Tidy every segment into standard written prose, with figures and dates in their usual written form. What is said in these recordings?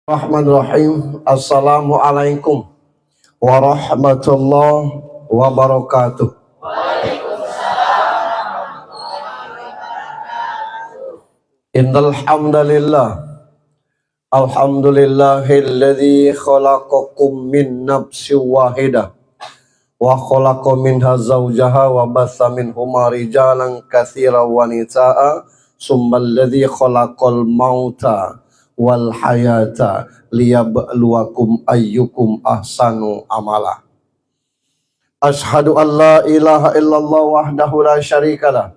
Bismillahirrahmanirrahim. Assalamualaikum warahmatullahi wabarakatuh. Innal hamdalillah alhamdulillahilladzi khalaqakum min nafsin wahidah wa khalaqa minha zawjaha wa batha minhuma rijalan katsiran wa nisaa summal ladzi khalaqal mauta wal hayata liyabluwakum ayyukum ahsanu amala. Ashhadu an la ilaha illallah wahdahu la syarikalah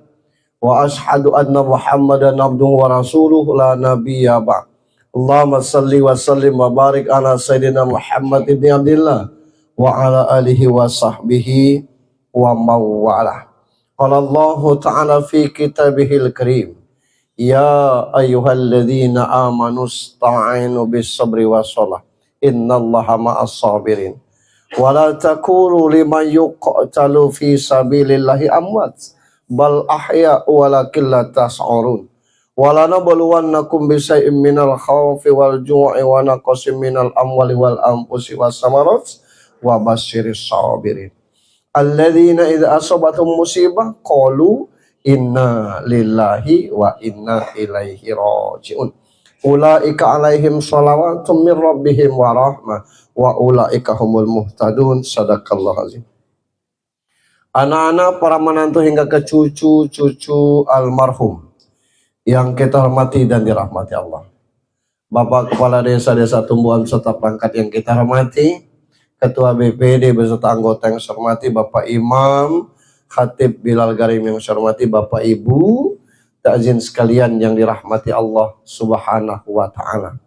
wa ashhadu anna Muhammadan abduhu wa rasuluhu la nabiyya ba'd. Allahumma salli wa sallim wa barik ala sayyidina Muhammad ibn Abdillah wa ala alihi wa sahbihi wa mawala. Qala Allah ta'ala fi kitabihil karim, ya ayyuhalladzina amanu ista'inu bis-sabri was-shalah innallaha ma'as sabirin wa la taqulu liman yuqtalu fi sabilillahi amwat bal ahya walakin la tas'urun wa la nabluwannakum bisyai'in minal khawfi wal ju'i wa naqsin minal amwali wal anfusi was samarat wa basyiris sabirin alladzina idza asabathum musibah qalu inna lillahi wa inna ilaihi raji'un. Ulaika alaihim shalawatun min rabbihim wa rahmah wa ulaika humul muhtadun. Sadaqallahu azim. Anak-anak, para menantu hingga ke cucu-cucu almarhum yang kita hormati dan dirahmati Allah. Bapak Kepala Desa Tumbuhan serta perangkat yang kita hormati, Ketua BPD beserta anggota yang saya hormati, Bapak Imam Khatib Bilal Garim yang saya hormati, Bapak Ibu takzin sekalian yang dirahmati Allah Subhanahu wa taala.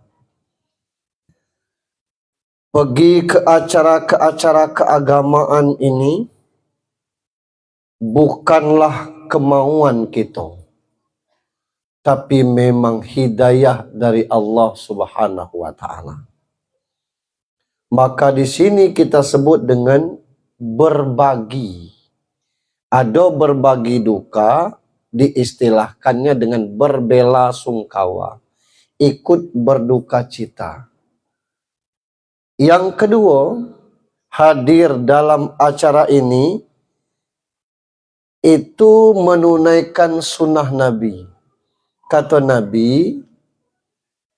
Pergi ke acara-acara keagamaan ini bukanlah kemauan kita, tapi memang hidayah dari Allah Subhanahu wa taala. Maka di sini kita sebut dengan berbagi. Ada berbagi duka, diistilahkannya dengan berbela sungkawa, ikut berduka cita. Yang kedua, hadir dalam acara ini itu menunaikan sunnah Nabi. Kata Nabi,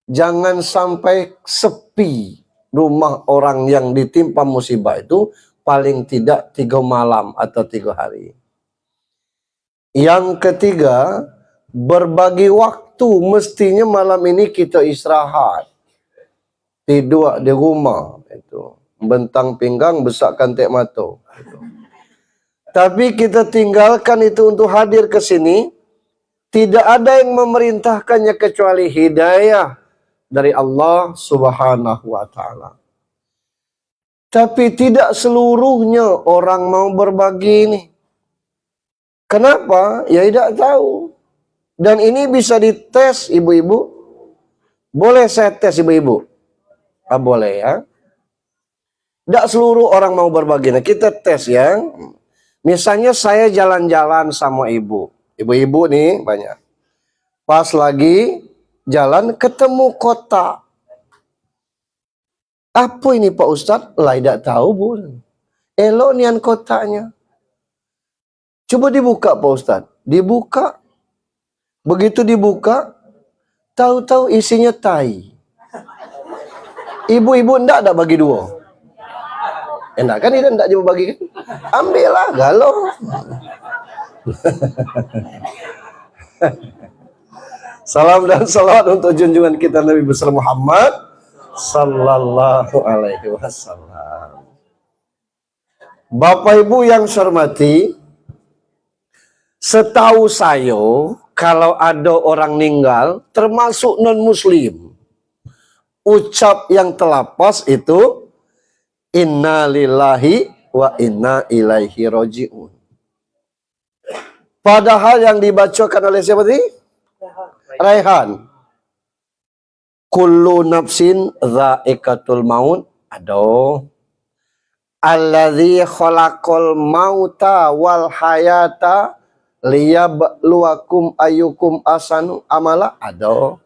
jangan sampai sepi rumah orang yang ditimpa musibah itu paling tidak 3 malam atau 3 hari. Yang ketiga, berbagi waktu. Mestinya malam ini kita istirahat, tidur di rumah, itu bentang pinggang, besarkan tek mata. Tapi kita tinggalkan itu untuk hadir ke sini. Tidak ada yang memerintahkannya kecuali hidayah dari Allah Subhanahu wa taala. Tapi tidak seluruhnya orang mau berbagi ini. Kenapa? Ya tidak tahu. Dan ini bisa dites ibu-ibu. Boleh saya tes ibu-ibu? Boleh ya. Tidak seluruh orang mau berbagi. Nah, kita tes ya. Misalnya saya jalan-jalan sama ibu. Ibu-ibu nih banyak. Pas lagi jalan ketemu kota. Apa ini Pak Ustadz? Lah tidak tahu bu. Elok nian kotanya. Coba dibuka Pak Ustadz. Dibuka. Begitu dibuka, tahu-tahu isinya tai. Ibu-ibu enggak ada bagi 2. Enak kan ini enggak coba bagi kan? Ambillah galau. Salam dan salawat untuk junjungan kita Nabi besar Muhammad sallallahu alaihi wasallam. Bapak Ibu yang saya hormati, setahu saya kalau ada orang meninggal termasuk non muslim, ucap yang terlapas itu inna lillahi wa inna ilaihi raji'un. Padahal yang dibacakan oleh siapa tadi? Raihan. Kullu nafsin dha'iqatul maut. Aduh. Alladzi khalaqal mauta wal hayata liyabluwakum ayyukum ahsanu amala. Aduh.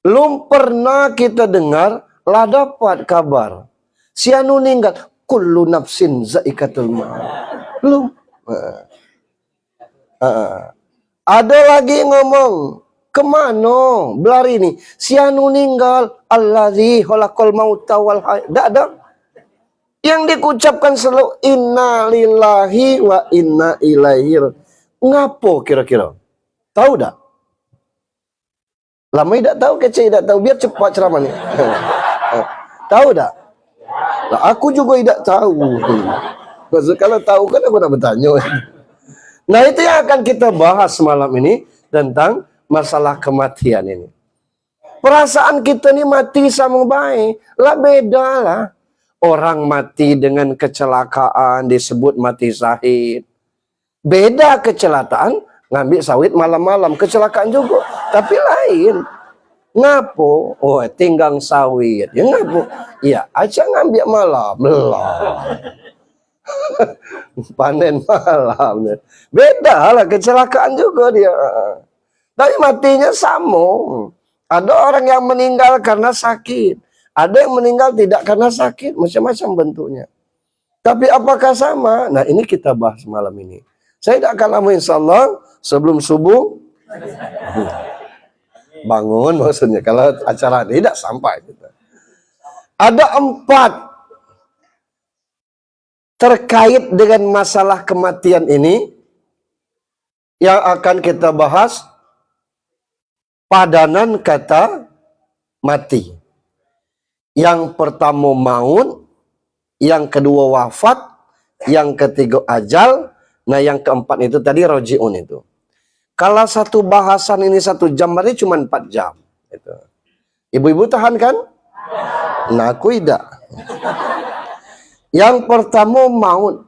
Belum pernah kita dengar lah dapat kabar si anu ninggal kullu nafsin zaikatul maut. Belum. Ada lagi ngomong kemana belari ini si anu ninggal allazi khalaqal mauta wal hayat. Tak ada. Yang diucapkan selalu inna lillahi wa inna ilaihi. Ngapo kira-kira? Tahu tak? Lama tidak tahu, kecil tidak tahu. Biar cepat ceramah ni. Tahu tak? Lah, aku juga tidak tahu. Maksud, kalau tahu kan aku nak bertanya. Nah, itu yang akan kita bahas malam ini tentang masalah kematian ini. Perasaan kita ni mati sama baik. Lah beda lah. Orang mati dengan kecelakaan disebut mati syahid. Beda kecelakaan ngambil sawit malam-malam, kecelakaan juga. Tapi lain. Ngapo? Oh, tinggang sawit. Ya ngapo? Ya, aja ngambil malam. Belah. Panen malam. Beda lah, kecelakaan juga dia. Tapi matinya sama. Ada orang yang meninggal karena sakit. Ada yang meninggal tidak karena sakit. Macam-macam bentuknya. Tapi apakah sama? Nah, ini kita bahas malam ini. Saya tidak akan lama insyaAllah. Sebelum subuh bangun maksudnya. Kalau acara tidak sampai kita. Ada 4 terkait dengan masalah kematian ini yang akan kita bahas. Padanan kata mati. Yang pertama maut, yang kedua wafat, yang ketiga ajal, nah yang keempat itu tadi rojiun itu. Kalau satu bahasan ini 1 jam, berarti cuma 4 jam. Itu. Ibu-ibu tahan kan? Nah, aku tidak. Yang pertama maut.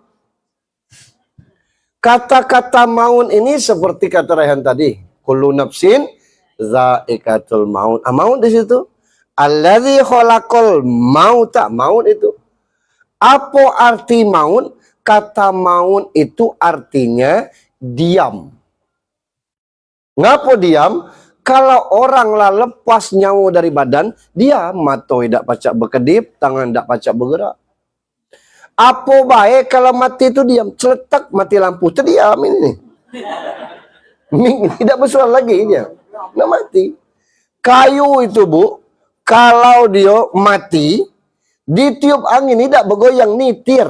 Kata-kata maut ini seperti kata Rehan tadi. Kullu nafsin zaikatul maut. Maut di situ. Allazi khalaqal mauta. Maut itu. Apa arti maut? Kata maut itu artinya diam. Ngapa diam? Kalau orang lah lepas nyawa dari badan, dia mata tidak pacak berkedip, tangan tidak pacak bergerak. Apa baik kalau mati itu diam? Celetak mati lampu, terdiam ini. Tidak bersuara lagi dia. Nak mati. Kayu itu bu, kalau dia mati, ditiup angin tidak bergoyang, nitir.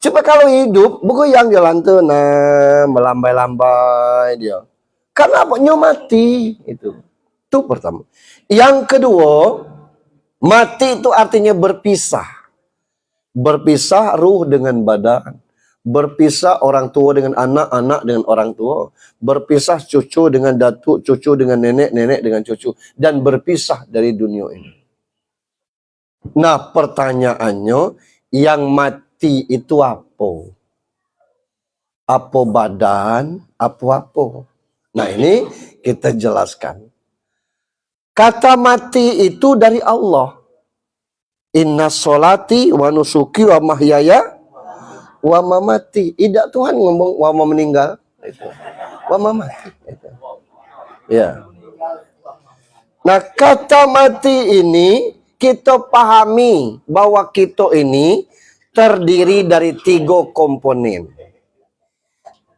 Coba kalau hidup, bergoyang dia lantana, melambai-lambai dia. Kenapa? Nyo mati. Itu pertama. Yang kedua, mati itu artinya berpisah. Berpisah ruh dengan badan. Berpisah orang tua dengan anak, anak dengan orang tua. Berpisah cucu dengan datuk, cucu dengan nenek, nenek dengan cucu. Dan berpisah dari dunia ini. Nah, pertanyaannya, yang mati itu apa? Apa badan? Apa-apa? Nah, ini kita jelaskan. Kata mati itu dari Allah. Inna sholati wa nusuki wa mahyaya wa mamati. Tidak Tuhan ngomong wa meninggal. Itu. Wa mamati. Itu. Ya. Nah, kata mati ini kita pahami bahwa kita ini terdiri dari 3 komponen.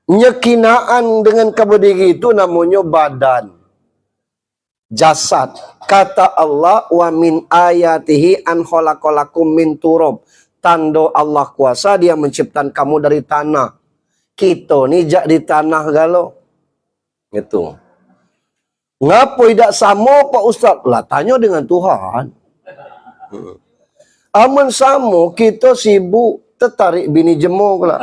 Nyekinaan dengan kabudigi itu namanya badan. Jasad. Kata Allah, wa min ayatihi an khalaqalakum min turab. Tanda Allah kuasa, dia menciptakan kamu dari tanah. Kita ni jak di tanah galau. Itu. Ngapa tidak sama Pak Ustaz? Lah tanya dengan Tuhan. Aman sama, kita sibuk tertarik bini jemur pula.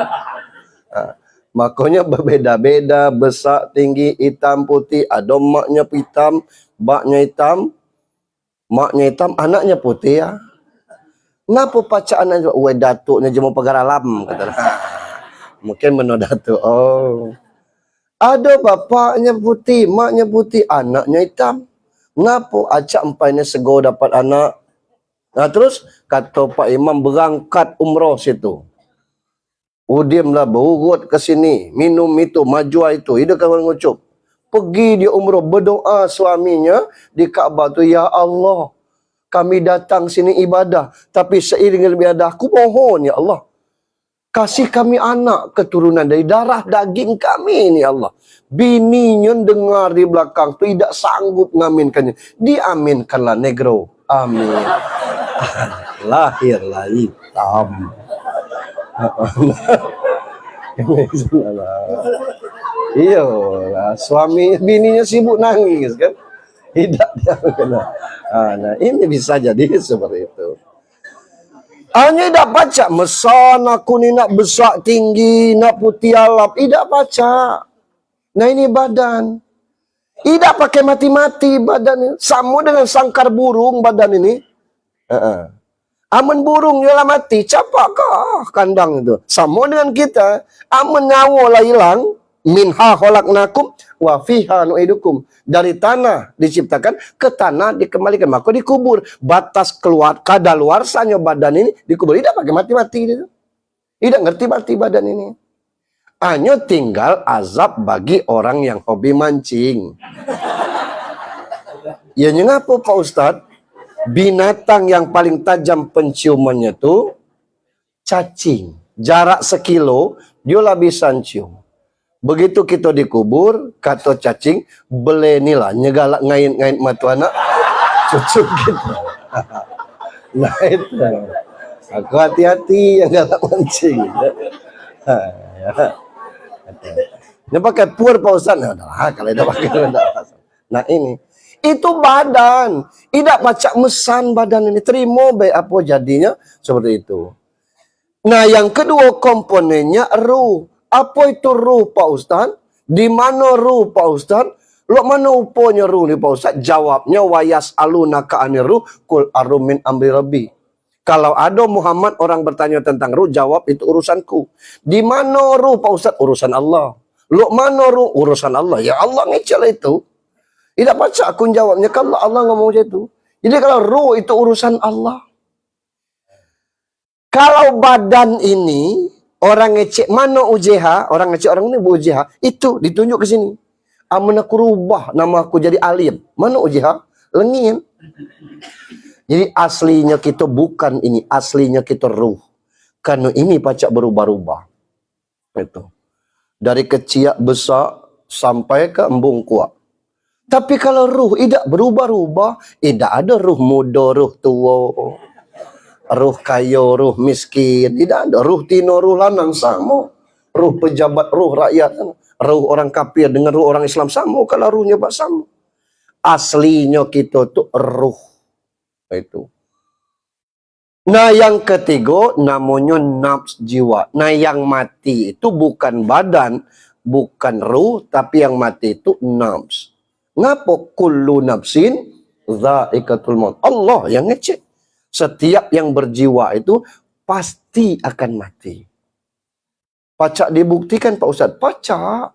Makanya berbeda-beda, besar, tinggi, hitam, putih. Ada maknya hitam, baknya hitam, maknya hitam, anaknya putih ya. Kenapa pacar anaknya? Weh, datuknya jemur pagar alam. Kata. Mungkin benar datuk. Oh. Ada bapaknya putih, maknya putih, anaknya hitam. Kenapa? Acak empainya sego dapat anak. Nah terus kata Pak Imam berangkat umrah situ. Udimlah berurut ke sini, minum itu, majua itu. Itu kawan ngucup. Pergi dia umrah, berdoa suaminya di Kaabah tu, ya Allah, kami datang sini ibadah, tapi seiring dengan ibadah aku mohon ya Allah, kasih kami anak keturunan dari darah daging kami ni Allah. Bininya dengar di belakang tu tidak sanggup ngaminkannya. Diaminkanlah negro. Amin. Lahirlah hitam. Iya lah, suami bininya sibuk nangis kan. Tidak dia kena. Nah, ini bisa jadi seperti itu. Hanya tidak baca, mesan aku ni nak besar tinggi, nak putih alap. Tidak baca. Nah ini badan. Tidak pakai mati-mati badan ini. Sama dengan sangkar burung badan ini. Amun burung dia lah mati, capakkah kandang itu? Sama dengan kita. Amun nyawa lah hilang, minha khalaqnakum wa fiha nu'idukum. Dari tanah diciptakan, ke tanah dikembalikan, maka dikubur. Batas keluar kadaluarsanya badan ini dikubur. Tidak pakai mati-mati gitu. Tidak ngerti mati badan ini. Hanya tinggal azab bagi orang yang hobi mancing. Ya ngapa Pak Ustadz? Binatang yang paling tajam penciumannya itu cacing. Jarak sekilo, dia lah bisa cium. Begitu kita dikubur, kata cacing, belenilah nyegalak ngait-ngait matu anak cucu kita. Nah itu. Aku hati-hati yang galak mancing. Dia pakai pur Pak Ustaz. Nah, kalau dia pakai nah ini. Itu badan. Tidak baca mesan badan ini. Terima baik apa jadinya. Seperti itu. Nah yang kedua komponennya ruh. Apa itu ruh Pak Ustaz? Di mana ruh Pak Ustaz? Lo mana upanya ruh ni Pak Ustaz? Jawabnya wayas alunaka anir ruh kul arum min amri rabbi. Kalau ada Muhammad orang bertanya tentang ruh, jawab itu urusanku. Di mana ruh Pak Ustaz? Urusan Allah. Lo mana ruh? Urusan Allah. Ya Allah ngecel itu. Tidak baca aku jawabnya kalau Allah ngomong macam itu. Jadi kalau ruh itu urusan Allah. Kalau badan ini orang ngecek mana UJH, orang ngecek orang ini UJH, itu ditunjuk ke sini. Amun aku rubah nama aku jadi Alim. Mana UJH? Lengin. Jadi aslinya kita bukan ini, aslinya kita ruh. Karena ini pacak berubah-ubah. Itu. Dari kecil besar sampai ke embung kuat. Tapi kalau ruh tidak berubah-ubah, tidak ada ruh muda, ruh tua, ruh kaya, ruh miskin. Tidak ada ruh tino, ruh lanang sama. Ruh pejabat, ruh rakyat, ruh orang kafir dengan ruh orang Islam sama. Kalau ruhnya pak sama. Aslinya kita tu ruh. Itu. Nah yang ketiga namanya nafs jiwa. Nah yang mati itu bukan badan, bukan ruh, tapi yang mati itu nafs. Ngapa kullu nafsin dha'iqatul maut? Allah yang ngecek. Setiap yang berjiwa itu pasti akan mati. Pacak dibuktikan Pak Ustaz? Pacak.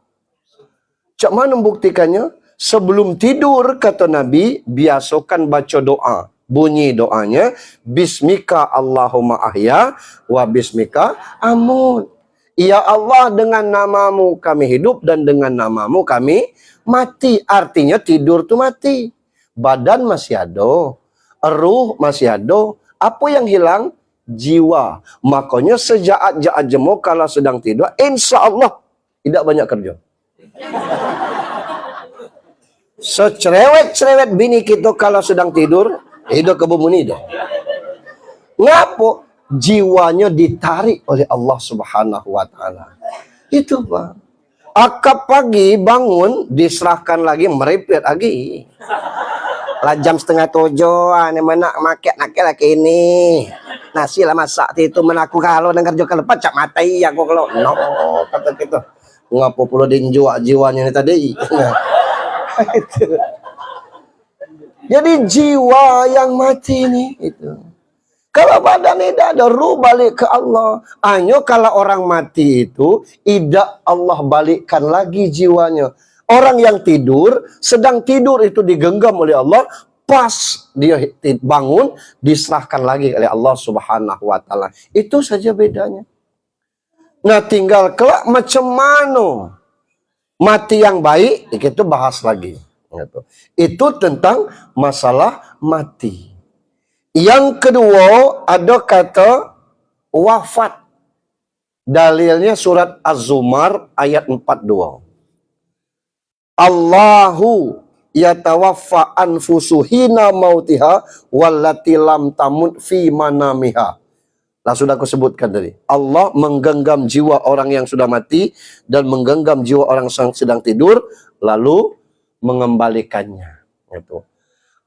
Cak mana membuktikannya? Sebelum tidur kata Nabi, biasakan baca doa. Bunyi doanya, Bismika Allahumma ahya wa bismika amun. Ya Allah, dengan namamu kami hidup dan dengan namamu kami mati. Artinya tidur tu mati. Badan masih ada. Ruh masih ada. Apa yang hilang? Jiwa. Makanya sejaat-jaat jemu kalau sedang tidur, insya Allah tidak banyak kerja. Secerewet-cerewet bini kita kalau sedang tidur, hidup ke bumi dah. Ngapa? Jiwanya ditarik oleh Allah Subhanahu wa taala. Itu Pak. Akap pagi bangun diserahkan lagi meripit lagi. Lah jam 6:30 ane mana maket nak laki ini. Nasi lah masak itu menaku kalau dengar jo kalau pacak matai aku kalau no kata gitu. Ngapa perlu dinjuak jiwanya ni tadi. Jadi jiwa yang mati ni itu. Kalau badan ini tidak ada, ruh balik ke Allah. Hanya kalau orang mati itu, tidak Allah balikkan lagi jiwanya. Orang yang tidur, sedang tidur itu digenggam oleh Allah, pas dia bangun, diserahkan lagi oleh Allah Subhanahu wa taala. Itu saja bedanya. Nah tinggal kelak macam mana Mati yang baik, kita bahas lagi. Gitu. Itu tentang masalah mati. Yang kedua, ada kata wafat. Dalilnya surat Az-Zumar ayat 42. Allahu yatawaffa anfusu hina mautiha wallati lam tamut fi manamiha. Nah, sudah aku sebutkan tadi. Allah menggenggam jiwa orang yang sudah mati dan menggenggam jiwa orang yang sedang tidur, lalu mengembalikannya. Itu.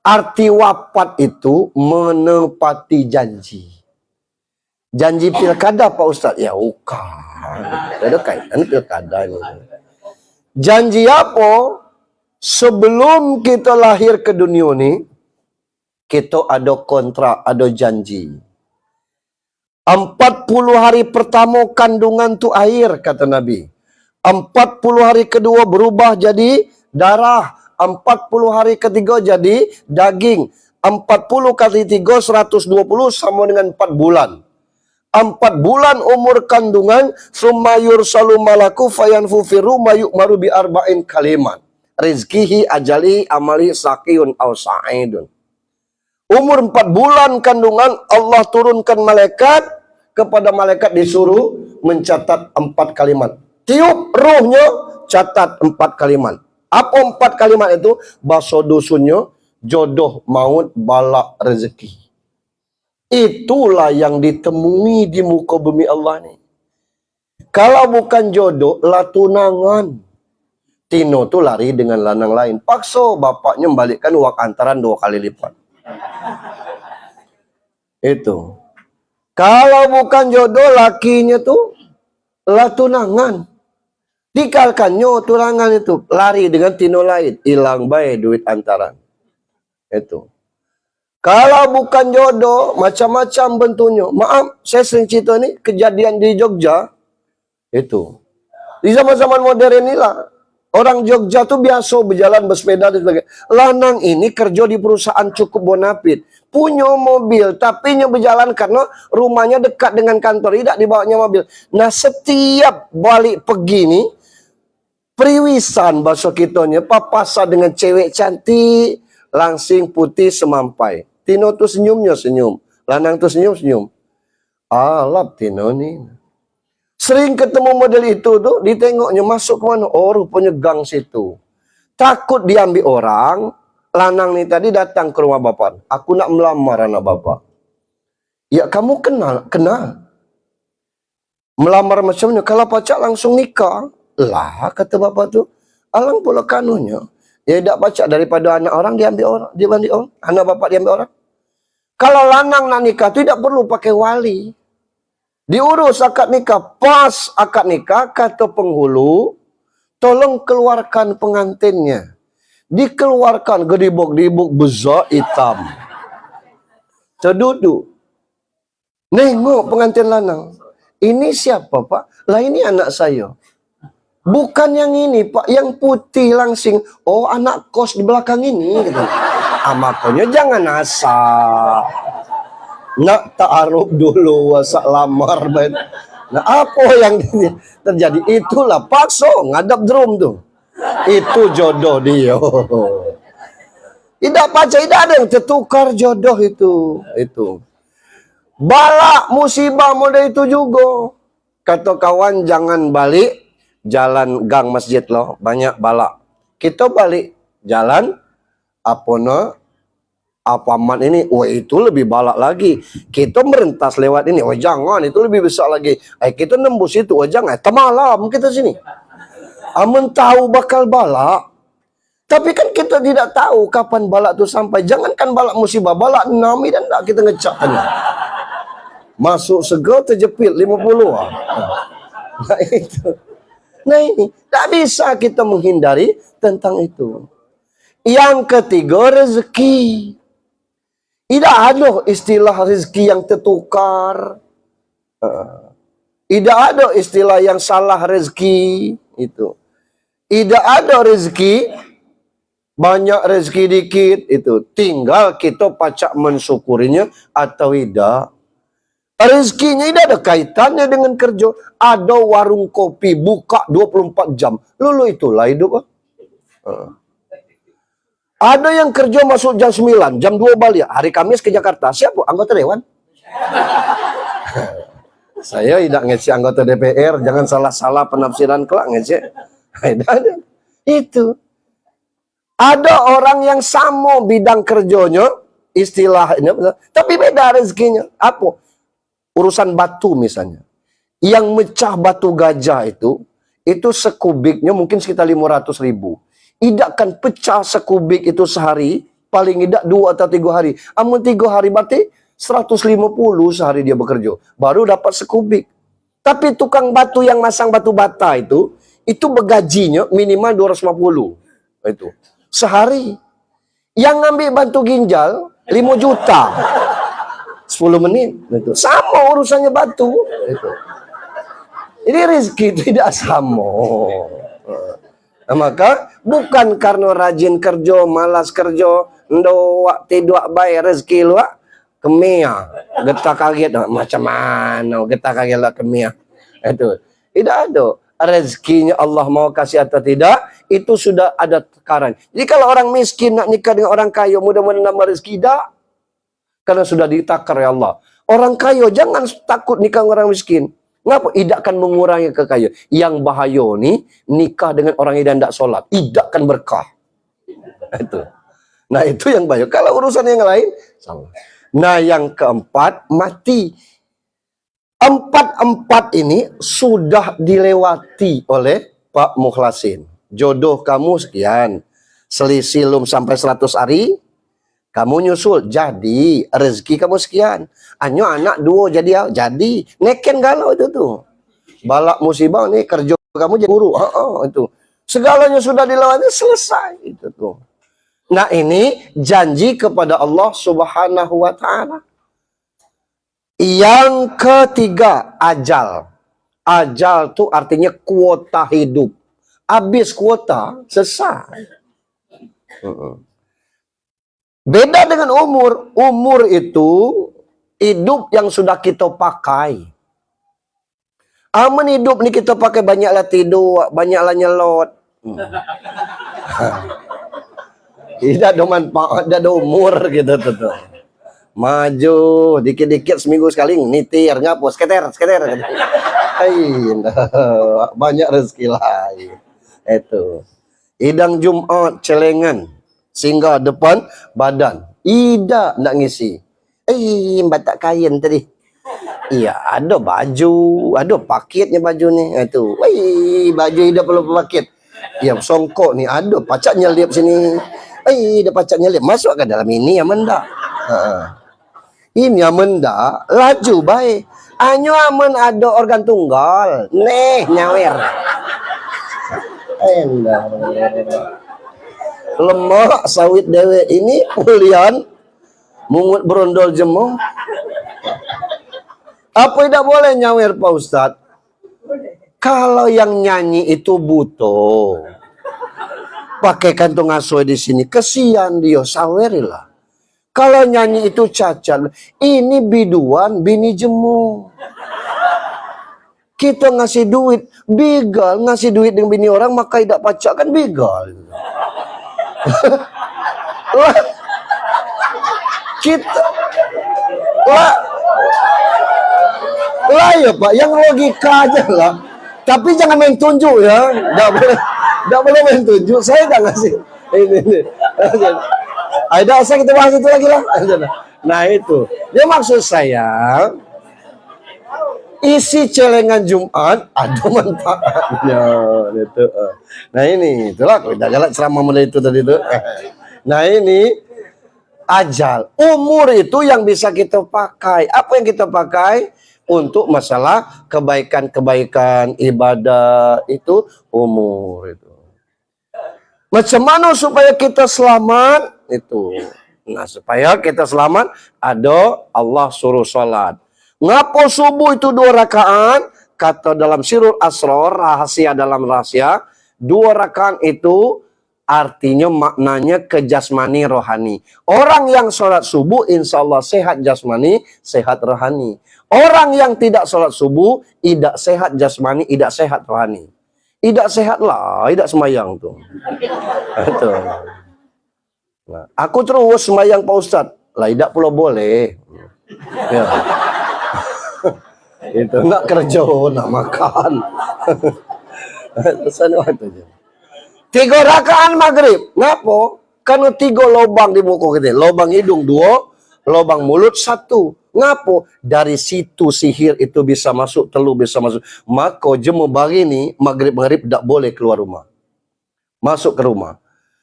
Arti wafat itu menepati janji. Janji pilkada Pak Ustaz? Ya bukan. Ada kaitan pilkada ini. Janji apa? Sebelum kita lahir ke dunia ini, kita ada kontrak, ada janji. 40 hari pertama kandungan tu air, kata Nabi. 40 hari kedua berubah jadi darah. 40 hari ketiga jadi daging. 40 kali 3, 120 sama dengan 4 bulan. 4 bulan umur kandungan, summa yursalu malaku fayanfu firu mayu'maru bi arba'in kalimat. Rizkihi ajali amali sakiyun aw sa'idun. Umur 4 bulan kandungan, Allah turunkan malaikat, kepada malaikat disuruh mencatat 4 kalimat. Tiup rohnya, catat 4 kalimat. Apa 4 kalimat itu? Bahasa dusunnya, jodoh, maut, balak, rezeki. Itulah yang ditemui di muka bumi Allah ni. Kalau bukan jodoh, lah tunangan. Tino tu lari dengan lanang lain. Paksa bapaknya membalikkan wak antaran 2 kali lipat. Itu. Kalau bukan jodoh, lakinya tu lah tunangan. Dikalkannya tunangan itu. Lari dengan tino lain. Hilang baik duit antaran. Itu. Kalau bukan jodoh, macam-macam bentuknya. Maaf, saya sering cerita ni, kejadian di Jogja, itu. Di zaman-zaman modern inilah, orang Jogja tu biasa berjalan bersepeda dan sebagainya. Lanang ini kerja di perusahaan cukup bonafit. Punya mobil, tapi nya berjalan karena rumahnya dekat dengan kantor. Tidak dibawanya mobil. Nah, setiap balik pergi ni, periwisan bahasa kitanya, papasan dengan cewek cantik, langsing putih semampai. Tino tu senyumnya senyum. Lanang tu senyum-senyum. Alap Tino ni. Sering ketemu model itu tu, ditengoknya masuk ke mana? Oh, rupanya gang situ. Takut diambil orang, lanang ni tadi datang ke rumah bapak. Aku nak melamar anak bapak. Ya, kamu kenal? Kenal. Melamar macam mana? Kalau pacak langsung nikah. Lah, kata bapak tu. Alang pula kanunya. Ya tidak pacak daripada anak orang diambil orang, anak bapak diambil orang. Kalau lanang nak nikah tu tidak perlu pakai wali. Diurus akad nikah, pas akad nikah kata penghulu, tolong keluarkan pengantinnya. Dikeluarkan gedibuk-gedibuk besar hitam. Terduduk. Nengok pengantin lanang. Ini siapa, Pak? Lah ini anak saya. Bukan yang ini, Pak. Yang putih langsing. Oh, anak kos di belakang ini. Gitu. Makanya jangan asal. Nak ta'aruf dulu, wasak lamar. Nah, apa yang terjadi? Itulah paksa ngadap drum tu. Itu jodoh dia. Tidak baca, tidak ada yang tertukar jodoh itu. Itu. Balak musibah model itu juga. Kata kawan, jangan balik jalan gang masjid loh, banyak balak. Kita balik jalan Apamat ini, wah itu lebih balak lagi. Kita merentas lewat ini, wah jangan, itu lebih besar lagi. Kita nembus itu, wah jangan, temalam kita sini. Amun tahu bakal balak, tapi kan kita tidak tahu kapan balak itu sampai. Jangankan balak musibah, balak nami dan tak kita ngecak. Masuk segera terjepit 50. Nah itu. Nah ini, tak bisa kita menghindari tentang itu. Yang ketiga, rezeki. Tidak ada istilah rezeki yang tertukar. Tidak ada istilah yang salah rezeki. Itu. Tidak ada rezeki, banyak rezeki dikit. Itu. Tinggal kita pacak mensyukurinya atau tidak. Rezekinya tidak ada kaitannya dengan kerja. Ada warung kopi buka 24 jam. Lulu itulah hidup. Ada yang kerja masuk jam 9, jam 2 balik. Hari Kamis ke Jakarta. Siapa? Anggota Dewan. Saya tidak ngeci anggota DPR. Jangan salah-salah penafsiran kelak ngeci. Itu. Ada orang yang sama bidang kerjanya, istilahnya, tapi beda rezekinya. Apa? Urusan batu misalnya. Yang mecah batu gajah itu sekubiknya mungkin sekitar 500.000. Idakkan pecah sekubik itu sehari, paling tidak 2 atau 3 hari. Amun 3 hari berarti 150 sehari dia bekerja. Baru dapat sekubik. Tapi tukang batu yang masang batu bata itu bergajinya minimal 250. Itu. Sehari. Yang ngambil bantu ginjal 5 juta. 10 menit. Itu. Sama urusannya batu. Itu. Ini rezeki tidak sama. Maka bukan karena rajin kerja, malas kerja, ndoak tidak baik rezeki lu kemia, getah kaget macam mana, getah kaget lah kemia. Itu tidak ada rezekinya Allah mau kasih atau tidak, itu sudah ada takaran. Jadi kalau orang miskin nak nikah dengan orang kaya, mudah-mudahan nambah rezeki tidak, karena sudah ditakar ya Allah. Orang kaya jangan takut nikah dengan orang miskin. Ngapa? Tidak akan mengurangi kekayaan. Yang bahaya nih, nikah dengan orang yang tidak sholat. Tidak akan berkah. Itu. Nah, itu yang bahaya. Kalau urusan yang lain, salah. Nah, yang keempat, mati. Empat ini sudah dilewati oleh Pak Mukhlasin. Jodoh kamu sekian. Selisih lum sampai 100 hari. Kamu nyusul, jadi rezeki kamu sekian. Anyo anak 2 jadi. Neken galau itu tuh. Balak musibah nih kerja kamu jadi guru. Itu. Segalanya sudah dilewati, selesai itu tuh. Nah, ini janji kepada Allah Subhanahu wa taala. Yang ketiga, ajal. Ajal tuh artinya kuota hidup. Habis kuota, selesai. Beda dengan umur. Umur itu hidup yang sudah kita pakai. Aman hidup nih kita pakai banyaklah tidur, banyaklah nyelot. Tidak ada manfaat, tidak ada umur gitu tuh. Maju dikit-dikit seminggu sekali nitir ngapus sketer. Banyak rezeki lain. Itu. Idang Jumat celengan. Singgah depan badan. Tidak nak ngisi. Batak kain tadi. Iya, ada baju. Ada paketnya baju ni. Itu. Baju tidak perlu paket. Ya, songkok ni ada. Pacak nyelip sini. Ada pacak nyelip. Masuk ke dalam ini yang mendak. Ini yang mendak. Laju baik. Hanya aman ada organ tunggal. Nyawer. Lemak sawit dewe ini ulian mungut berondol jemu. Apa tidak boleh nyawer Pak Ustadz? Kalau yang nyanyi itu butuh, pakai kantung asoy di sini, kesian dia, sawerilah. Kalau nyanyi itu cacat, ini biduan bini jemu. Kita ngasih duit, begal ngasih duit dengan bini orang, maka tidak pacak kan begal. Kita lah ya Pak, yang logika aja lah. Tapi jangan main tunjuk ya, tidak boleh main tunjuk. Saya tidak ngasih ini. Ada usah kita bahas itu lagi lah. Nah itu, ya maksud saya isi celengan Jumat ada manfaatnya gitu. Nah ini itulah kita galak ceramah mulai itu tadi itu. Nah ini ajal, umur itu yang bisa kita pakai. Apa yang kita pakai untuk masalah kebaikan-kebaikan ibadah itu umur itu. Macam mana supaya kita selamat itu? Nah supaya kita selamat ada Allah suruh sholat. Ngapo subuh itu 2 rakaat? Kata dalam Sirul Asrar, rahasia dalam rahasia, 2 rakaat itu artinya maknanya ke jasmani rohani. Orang yang sholat subuh insya Allah sehat jasmani, sehat rohani. Orang yang tidak sholat subuh, tidak sehat jasmani, tidak sehat rohani. Tidak sehat lah, tidak semayang tuh. Itu. Nah, aku terus semayang Pak Ustadz. Lah, tidak pula boleh. Ya. Itu nak kerja, nak makan. Tiga rakaat maghrib. Ngapo? Karena 3 lubang di muka kita. Lubang hidung 2, lubang mulut 1. Ngapo? Dari situ sihir itu bisa masuk, telur bisa masuk. Maka jemu bagi ni maghrib-maghrib tak boleh keluar rumah. Masuk ke rumah.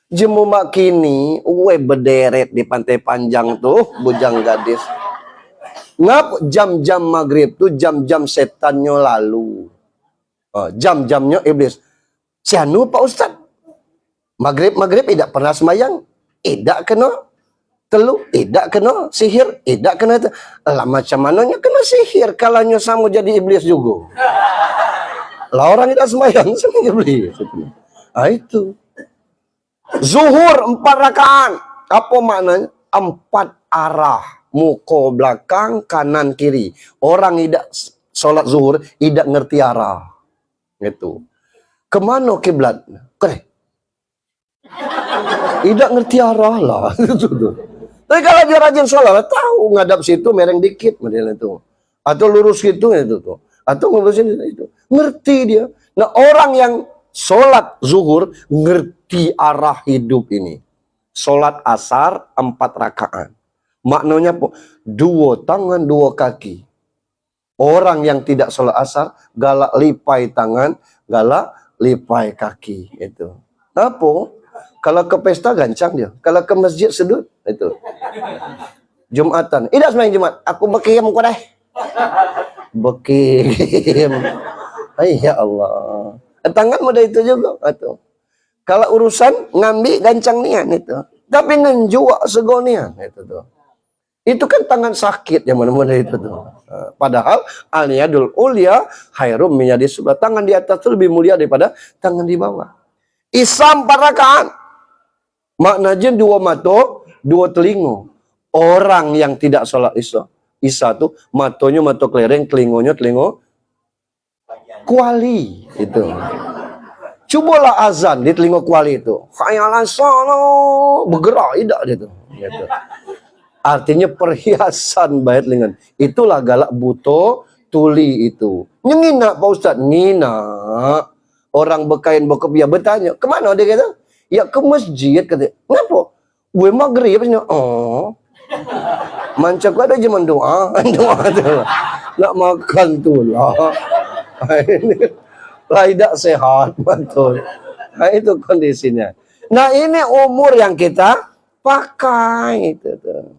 Jemu mak kini, berderet di pantai panjang tuh, bujang gadis. Ngap jam-jam maghrib tuh jam-jam setannya lalu. Jam-jamnya iblis. Sianu Pak Ustaz. Maghrib tidak pernah semayang. Tidak kena telu, tidak kena sihir, tidak kena itu. Lah macam mananya kena sihir kalanya sama jadi iblis juga. Lah orang tidak semayang sama iblis. Itu. Zuhur 4 rakaat. Apa maknanya? 4 arah. Muka belakang, kanan kiri. Orang tidak sholat zuhur, tidak ngerti arah. Gitu. Kemana kiblat? Tidak ngerti arah lah. Tapi kalau dia rajin sholat, tahu ngadap situ mereng dikit. Itu. Atau lurus gitu itu tuh. Atau ngurusin itu. Ngerti dia. Nah orang yang sholat zuhur ngerti arah hidup ini. Sholat asar 4 rakaat. Maknanya 2 tangan 2 kaki. Orang yang tidak sholat asar galak lipai tangan, galak lipai kaki. Itu. Apa? Kalau ke pesta gancang dia. Kalau ke masjid sedut. Itu. Jumatan. Tidak semayang Jumat. Aku bekim kau dah. Bekim. Ya Allah. Tangan muda itu juga. Itu. Kalau urusan ngambil gancang nian itu. Tapi ngenjuak segonian itu tuh. Itu kan tangan sakit yang mana-mana itu tuh. Padahal al-yadul ulya khairum min yadis sufla. Tangan di atas itu lebih mulia daripada tangan di bawah. Isam 4 rakaat. Maknanya 2 mata, 2 telinga. Orang yang tidak sholat isya tuh matonya mata kelereng, telingonya telinga kuali itu. Cobalah azan di telinga kuali itu. Khayalan salat bergerak tidak dia tuh. Gitu. Artinya perhiasan bayat lengan. Itulah galak buto tuli itu. Ngina Pak Ustaz, ngina. Orang berkain berkebiar bertanya, kemana dia kata? Ya ke masjid kata. Kenapa? Gue maghrib punya. Oh. Mancak ada zaman doa, doa tu. Nak makan tu lah. Tidak sehat betul. Nah, itu kondisinya. Nah, ini umur yang kita pakai itu tuh.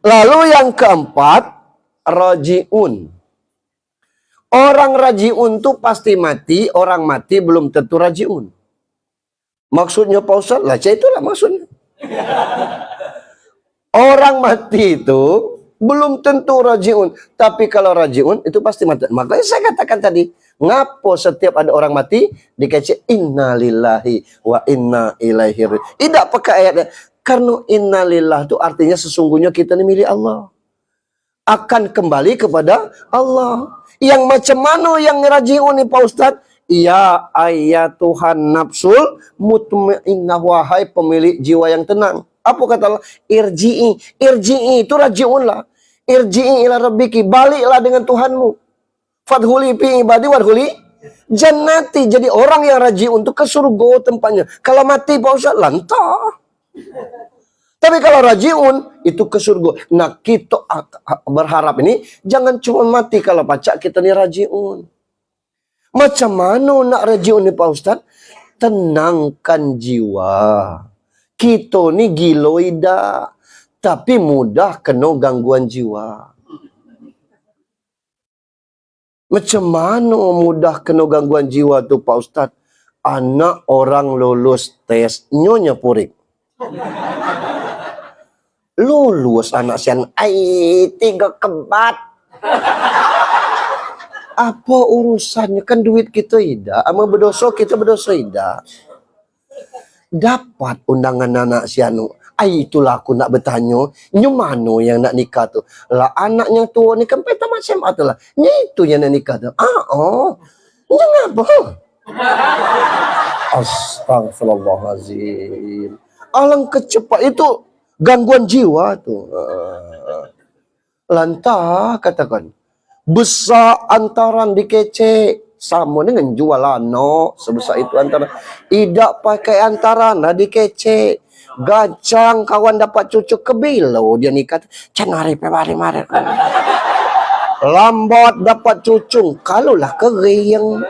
Lalu yang keempat, rajiun. Orang rajiun tuh pasti mati, orang mati belum tentu rajiun. Maksudnya Pak Ustaz, lah itulah maksudnya. Orang mati itu belum tentu rajiun, tapi kalau rajiun itu pasti mati. Makanya saya katakan tadi, ngapo setiap ada orang mati dikasih innalillahi wa inna ilaihi raji'un. Tidak pakai ayatnya. Karena innalillah itu artinya sesungguhnya kita ini milik Allah. Akan kembali kepada Allah. Yang macam mana yang rajiun nih Pak Ustadz? Ya ayat Tuhan nafsul mutmainnah, wahai pemilik jiwa yang tenang. Apa kata Allah? Irji'i. Irji'i itu rajiun lah. Irji'i ila rabbiki. Baliklah dengan Tuhanmu. Fadhuli fi ibadi wadhuli jannati. Jadi orang yang rajiun itu ke surga tempatnya. Kalau mati Pak Ustadz, lantah. Tapi kalau rajiun itu ke surga. Nah kita berharap ini jangan cuma mati kalau pacak kita ni rajiun. Macam mana nak rajiun ni Pak Ustaz? Tenangkan jiwa. Kita ni giloida, tapi mudah kena gangguan jiwa. Macam mana mudah kena gangguan jiwa tu Pak Ustaz? Anak orang lulus tes nyonya purik. Lulus anak sian ai 3 kebat. Apa urusannya? Kan duit kita tidak. Ama berdosa kita berdosa tidak. Dapat undangan anak sianu. Itulah aku nak bertanya, nyu mana yang nak nikah tu? Lah anak yang tua ni kan tamat SMA tu lah. Itu yang nak nikah tu. Jangan apa? Astagfirullahalazim. Alangkah cepat itu gangguan jiwa tu. Lantas katakan, besar antaran dikecek sama dengan jualan sebesar itu antaran. Tidak pakai antaran lah dikecek. Gacang kawan dapat cucu kebilo dia nikah. Canari mari. Lambat dapat cucu kalulah kering.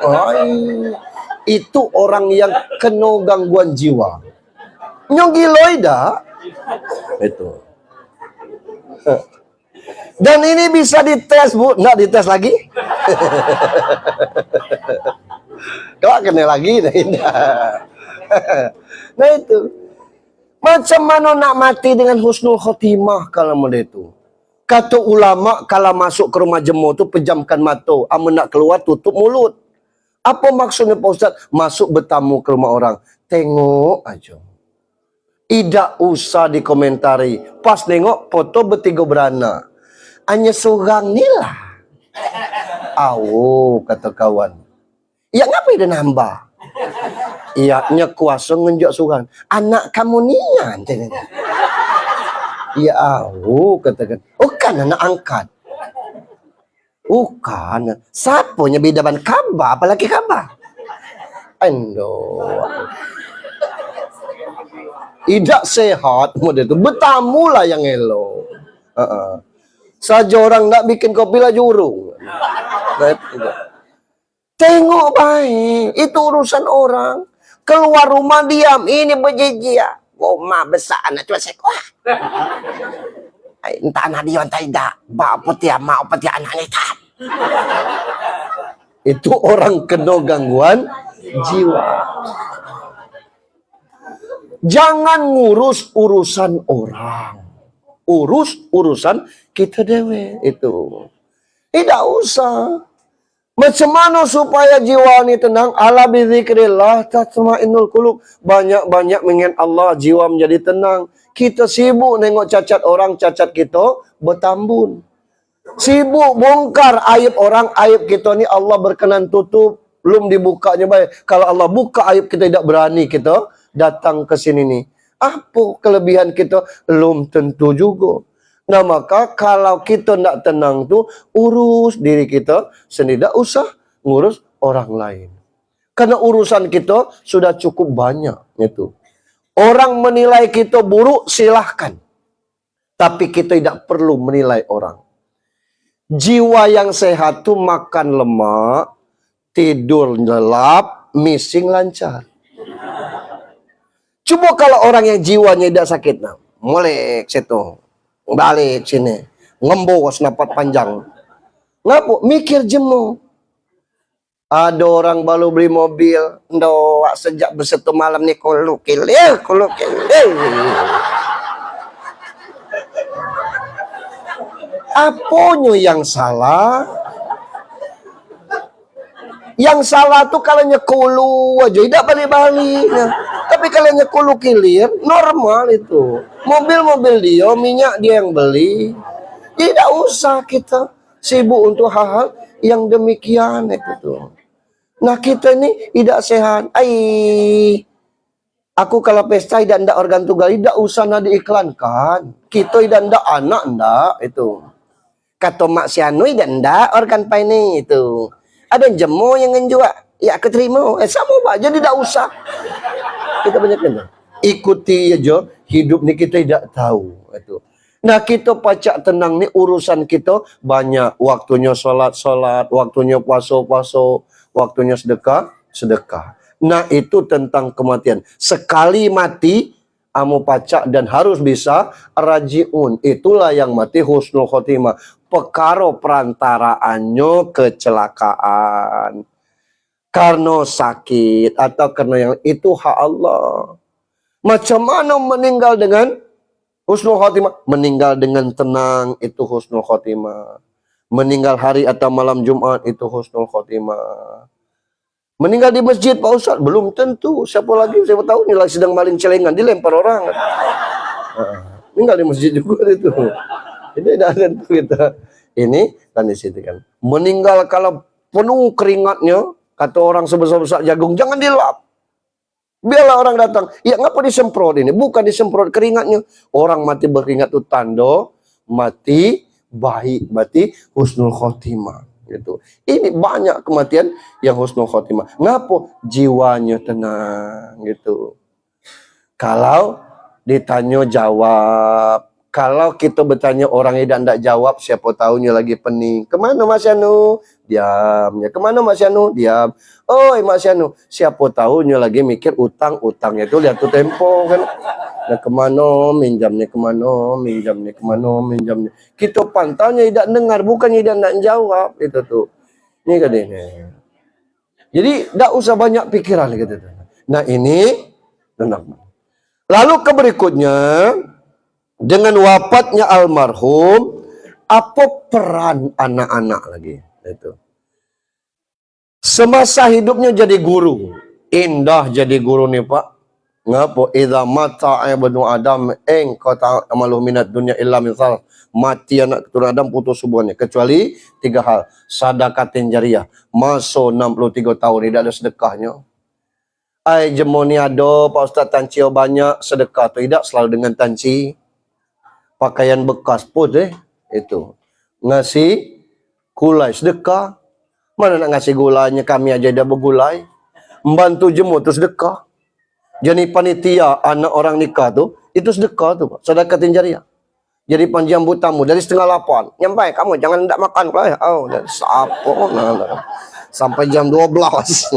Itu orang yang kena gangguan jiwa. Nyogiloi dah. Itu. Dan ini bisa dites, Bu. Nggak dites lagi? Kau kena lagi. Nah itu. Macam mana nak mati dengan husnul khotimah kalau model itu? Kata ulama, kalau masuk ke rumah jemur tu pejamkan mata. Amun nak keluar tutup mulut. Apa maksudnya Pak Ustaz? Masuk bertamu ke rumah orang. Tengok aja. Tidak usah dikomentari. Pas nengok foto bertiga beranak. Hanya seorang ni lah. Kata kawan. Ya ngapain dia nambah? Ianya kuasa ngenjak seorang. Anak kamu nian. Ya katakan. Bukan anak angkat. Bukan. Siapanya bidaban kabar? Apalagi kabar? Tidak sehat model itu. Bertamulah yang elok. Saja orang nak bikin kopi lah jurung. Tengok baik. Itu urusan orang. Keluar rumah diam. Ini berjejia. Rumah besar anak cuma sekolah. Entah anak dia entah tidak. Bapak putih, mak putih anak hitam. Itu orang kena gangguan jiwa. Jangan ngurus urusan orang. Urus urusan kita dewe. Itu. Tidak usah. Macam mana supaya jiwa ini tenang? Ala bizikrillah tatma'innul qulub. Banyak-banyak mengingat Allah, jiwa menjadi tenang. Kita sibuk nengok cacat orang, cacat kita bertambun. Sibuk bongkar aib orang, aib kita ni Allah berkenan tutup. Belum dibukanya baik. Kalau Allah buka aib kita tidak berani kita datang ke sini ni. Apa kelebihan kita? Belum tentu juga. Nah maka kalau kita nak tenang tu, urus diri kita sendiri. Tak usah ngurus orang lain. Karena urusan kita sudah cukup banyak. Itu. Orang menilai kita buruk, silahkan. Tapi kita tidak perlu menilai orang. Jiwa yang sehat tu makan lemak, tidur lelap, missing lancar. Coba kalau orang yang jiwanya tidak sakit, nah, molek situ. Balik sini. Ngembos napas panjang. Ngapu? Mikir jemu. Ada orang baru beli mobil. Ndoak sejak bersatu malam ni kulukil. Apanya yang salah? Yang salah tu kalau nyekulu aja. Tidak balik-balik. Tapi kalau nyekulu kilir, normal itu. Mobil-mobil dia, minyak dia yang beli. Tidak usah kita sibuk untuk hal-hal yang demikian itu. Nah kita ini tidak sehat. Aku kalau pesta tidak ada organ tunggal, tidak usah nak diiklankan. Kita tidak ada anak ndak itu. Kata mak si anu tidak ada organ paine itu. Ada jemu yang ngenjua. Ya aku terima. Sama aja tidak usah. Kita banyak kan. Ikuti aja. Hidup ni kita tidak tahu. Itu. Nah kita pacak tenang ni urusan kita banyak. Waktunya solat-solat. Waktunya puasa-puasa. Waktunya sedekah. Nah itu tentang kematian. Sekali mati. Amu pacak dan harus bisa rajiun. Itulah yang mati husnul khotimah. Perkara perantaraannya kecelakaan. Karena sakit atau karena yang itu hak Allah. Macam mana meninggal dengan husnul khotimah? Meninggal dengan tenang itu husnul khotimah. Meninggal hari atau malam Jumat itu husnul khotimah. Meninggal di masjid Pak Ustaz? Belum tentu. Siapa lagi? Siapa tahu ni lagi sedang maling celengan dilempar orang. Tinggal di masjid juga itu. Jadi tidak ada itu kita. Ini kan di situ kan. Meninggal kalau penuh keringatnya, kata orang sebesar-besar jagung, jangan dilap. Biarlah orang datang. Ya ngapa disemprot ini? Bukan disemprot keringatnya. Orang mati berkeringat itu tanda mati baik, mati husnul khotimah. Gitu. Ini banyak kematian yang husnul khotimah. Ngapa? Jiwanya tenang gitu. Kalau ditanya jawab. Kalau kita bertanya orang yang tidak jawab, siapa tahunya lagi pening. Kemana Mas Yanu? Diamnya. Kemana Mas Yanu? Diam. Oh Mas Yanu, siapa tahunya lagi mikir utang-utangnya itu lihat tuh tempo kan. Nah kemana minjamnya, kemana minjamnya, kemana minjamnya. Kita pantaunya tidak dengar, bukannya tidak jawab itu tuh. Ini kan ini. Jadi tidak usah banyak pikiran gitu. Nah ini tenang. Lalu ke berikutnya, dengan wafatnya almarhum, apa peran anak-anak lagi? Itu. Semasa hidupnya jadi guru. Indah jadi guru nih Pak. Ngapa? Idza mata ibnu Adam eng qata amalu minad dunya illa misal. Mati anak keturunan Adam putus hubungannya. Kecuali 3 hal. Sadaqatin jariyah. Masuk 63 tahun tidak ada sedekahnya. Ai jemoni ada Pak Ustaz tancio banyak sedekah tu tidak selalu dengan tanci. Pakaian bekas pun itu. Ngasih gulai sedekah. Mana nak ngasih gulainya, kami aja dah bergulai. Membantu jemur tu sedekah. Jadi panitia anak orang nikah tu, itu sedekah tu Pak. Sedekatin jariah. Jadi panjang tamu dari 7:30. Nyampai kamu jangan tidak makan Pak. Oh, dari sapo sampai jam 12.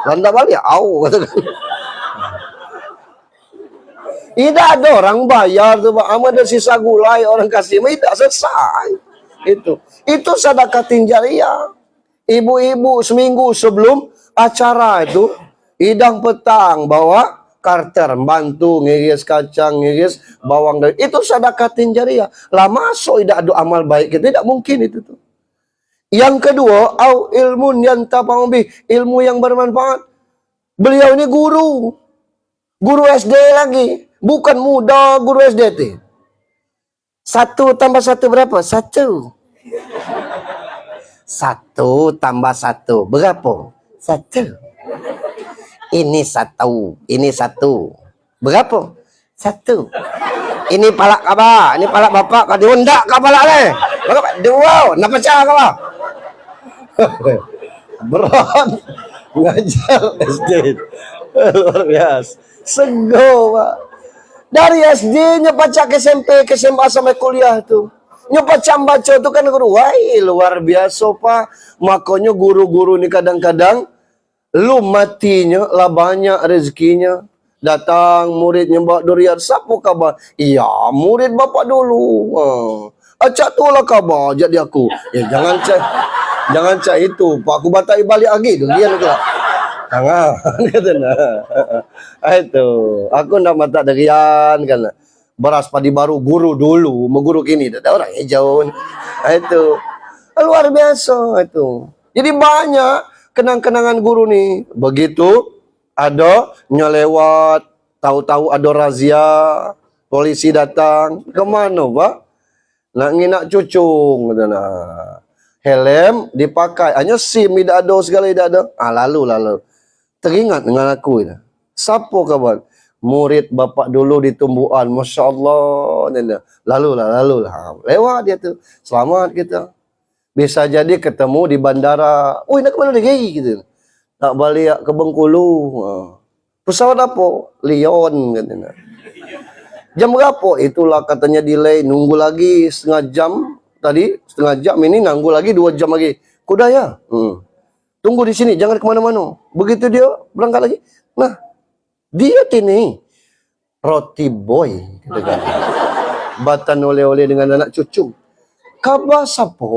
Landa balik kata kan. Tidak ada orang bayar tuh Pak. Ada sisa gulai orang kasih, tidak selesai. Itu sedekatin jariah. Ibu-ibu seminggu sebelum acara itu, hidang petang bawa karter, bantu ngiris kacang, ngiris bawang, itu sedekatin jariah. Lah masuk tidak ada amal baik, itu tidak mungkin itu tuh. Yang kedua, au ilmun yantafa'u bih, ilmu yang bermanfaat. Beliau ini guru SD lagi. Bukan muda guru SD itu. 1 tambah 1 berapa? 1. 1 tambah 1 berapa? 1. Ini 1. Ini 1. Berapa? 1. Ini palak kaba. Ini palak bapak. Kau diundak kau palak ni. Berapa? 2. Nak pecah kau? Berat. Ngajar SD. Luar biasa. Sego Pak. Dari SD-nya baca ke SMP, ke SMA sampai kuliah tuh. Baca tuh kan guru. Wah, luar biasa Pak. Makanya guru-guru ini kadang-kadang lu matinya lah banyak rezekinya. Datang muridnya Mbak Durian, siapa kabar? Iya, murid bapak dulu. Acak tu lah kabar jadi aku. Jangan cak itu. Pak aku batai balik lagi tu dia nak. Jangan kata nah. Itu. Aku nak mata derian kan. Beras padi baru guru dulu, mengguru kini tak ada orang hijau. Itu. Luar biasa itu. Jadi banyak kenang-kenangan guru nih. Begitu ada nyelewat, tahu-tahu ada razia, polisi datang. Kemana Pak? Nak nginak cucung. Nah. Helm dipakai, hanya SIM tidak ada, segala tidak ada. Lalu. Teringat dengan aku ini. Siapa kawan? Murid bapak dulu di Tumbuhan. Masya Allah. Lalu lah. Lewat dia tu. Selamat kita. Bisa jadi ketemu di bandara. Oh, nak ke mana lagi? Gitu. Tak balik ke Bengkulu. Pesawat apa? Lion. Katanya. Jam berapa? Itulah katanya delay. Nunggu lagi setengah jam. Tadi setengah jam ini nunggu lagi 2 jam lagi. Kuda ya? Tunggu di sini. Jangan kemana-mana. Begitu dia berangkat lagi. Nah. Dia ini roti boy. Gitu kan. Batan oleh-oleh dengan anak cucu. Kabar siapa?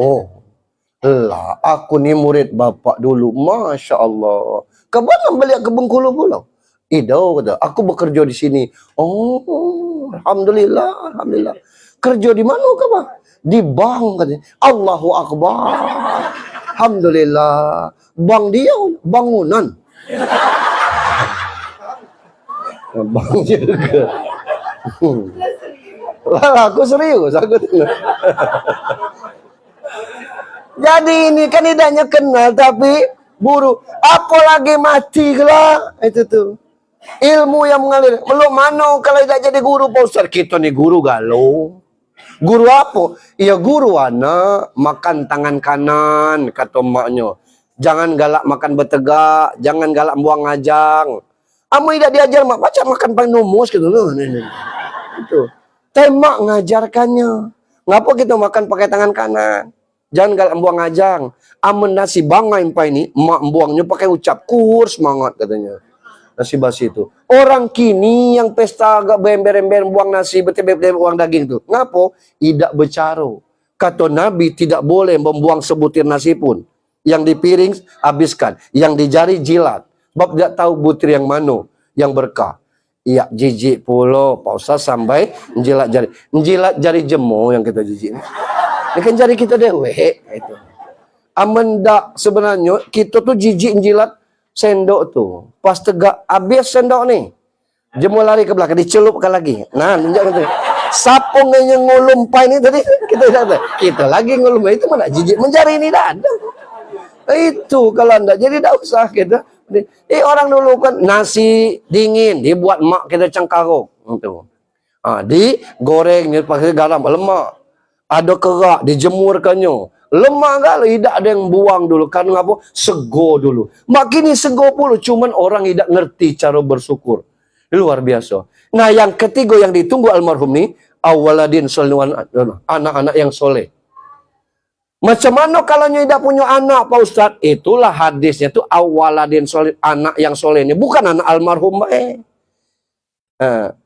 Lah, aku ni murid bapak dulu. Masya Allah. Kabar balik ke Bengkulu pula. Idau kata, aku bekerja di sini. Oh, alhamdulillah. Kerja di mana kabar? Di bank katanya. Allahu Akbar. Alhamdulillah. Bank dia bangunan. Bank juga. Wah, aku serius, aku tengok. Jadi ini kan idanya kenal tapi buru. Apalagi mati lah itu tuh. Ilmu yang mengalir. Belum mana kalau tidak jadi guru Pak Ustaz. Kita nih guru galau. Guru apa? Ya guru anak makan tangan kanan kata maknya. Jangan galak makan bertegak, jangan galak buang ngajang. Amu tidak diajar mak baca makan panumus gitu loh. Itu. Temak ngajarkannya. Ngapa kita makan pakai tangan kanan? Jangan galak buang ngajang. Amun nasi bangai ini mak buangnya pakai ucap kur semangat katanya. Nasi basi itu. Orang kini yang pesta agak berember-ember buang nasi, betul-betul buang daging itu. Ngapo? Tidak bercaro. Kata Nabi tidak boleh membuang sebutir nasi pun. Yang di piring habiskan, yang di jari jilat. Sebab tidak tahu butir yang mana yang berkah. Iya, jijik pula Pak Ustaz sampai menjilat jari. Menjilat jari jemu yang kita jijik. Ini kan jari kita dewe itu. Amendak sebenarnya kita tuh jijik menjilat sendok tuh. Pas tegak habis sendok nih. Jemu lari ke belakang, dicelupkan lagi. Nah, tunjuk gitu. Sapung yang ngulum pai ini tadi kita lagi ngulum itu mana jijik menjari ini dah ada. Itu kalau anda jadi tidak usah kita. Orang dulu kan nasi dingin dibuat mak kita cengkaruk itu. Digoreng pakai garam lemak. Ada kerak dijemurkannya. Lemak kalau tidak ada yang buang dulu karena apa? Sego dulu. Makin sego pula cuman orang tidak ngerti cara bersyukur. Luar biasa. Nah, yang ketiga yang ditunggu almarhum ni awaladin soleh, anak-anak yang soleh. Macam mana kalau tidak punya anak Pak Ustaz? Itulah hadisnya tuh awaladin soleh, anak yang soleh ini bukan anak almarhum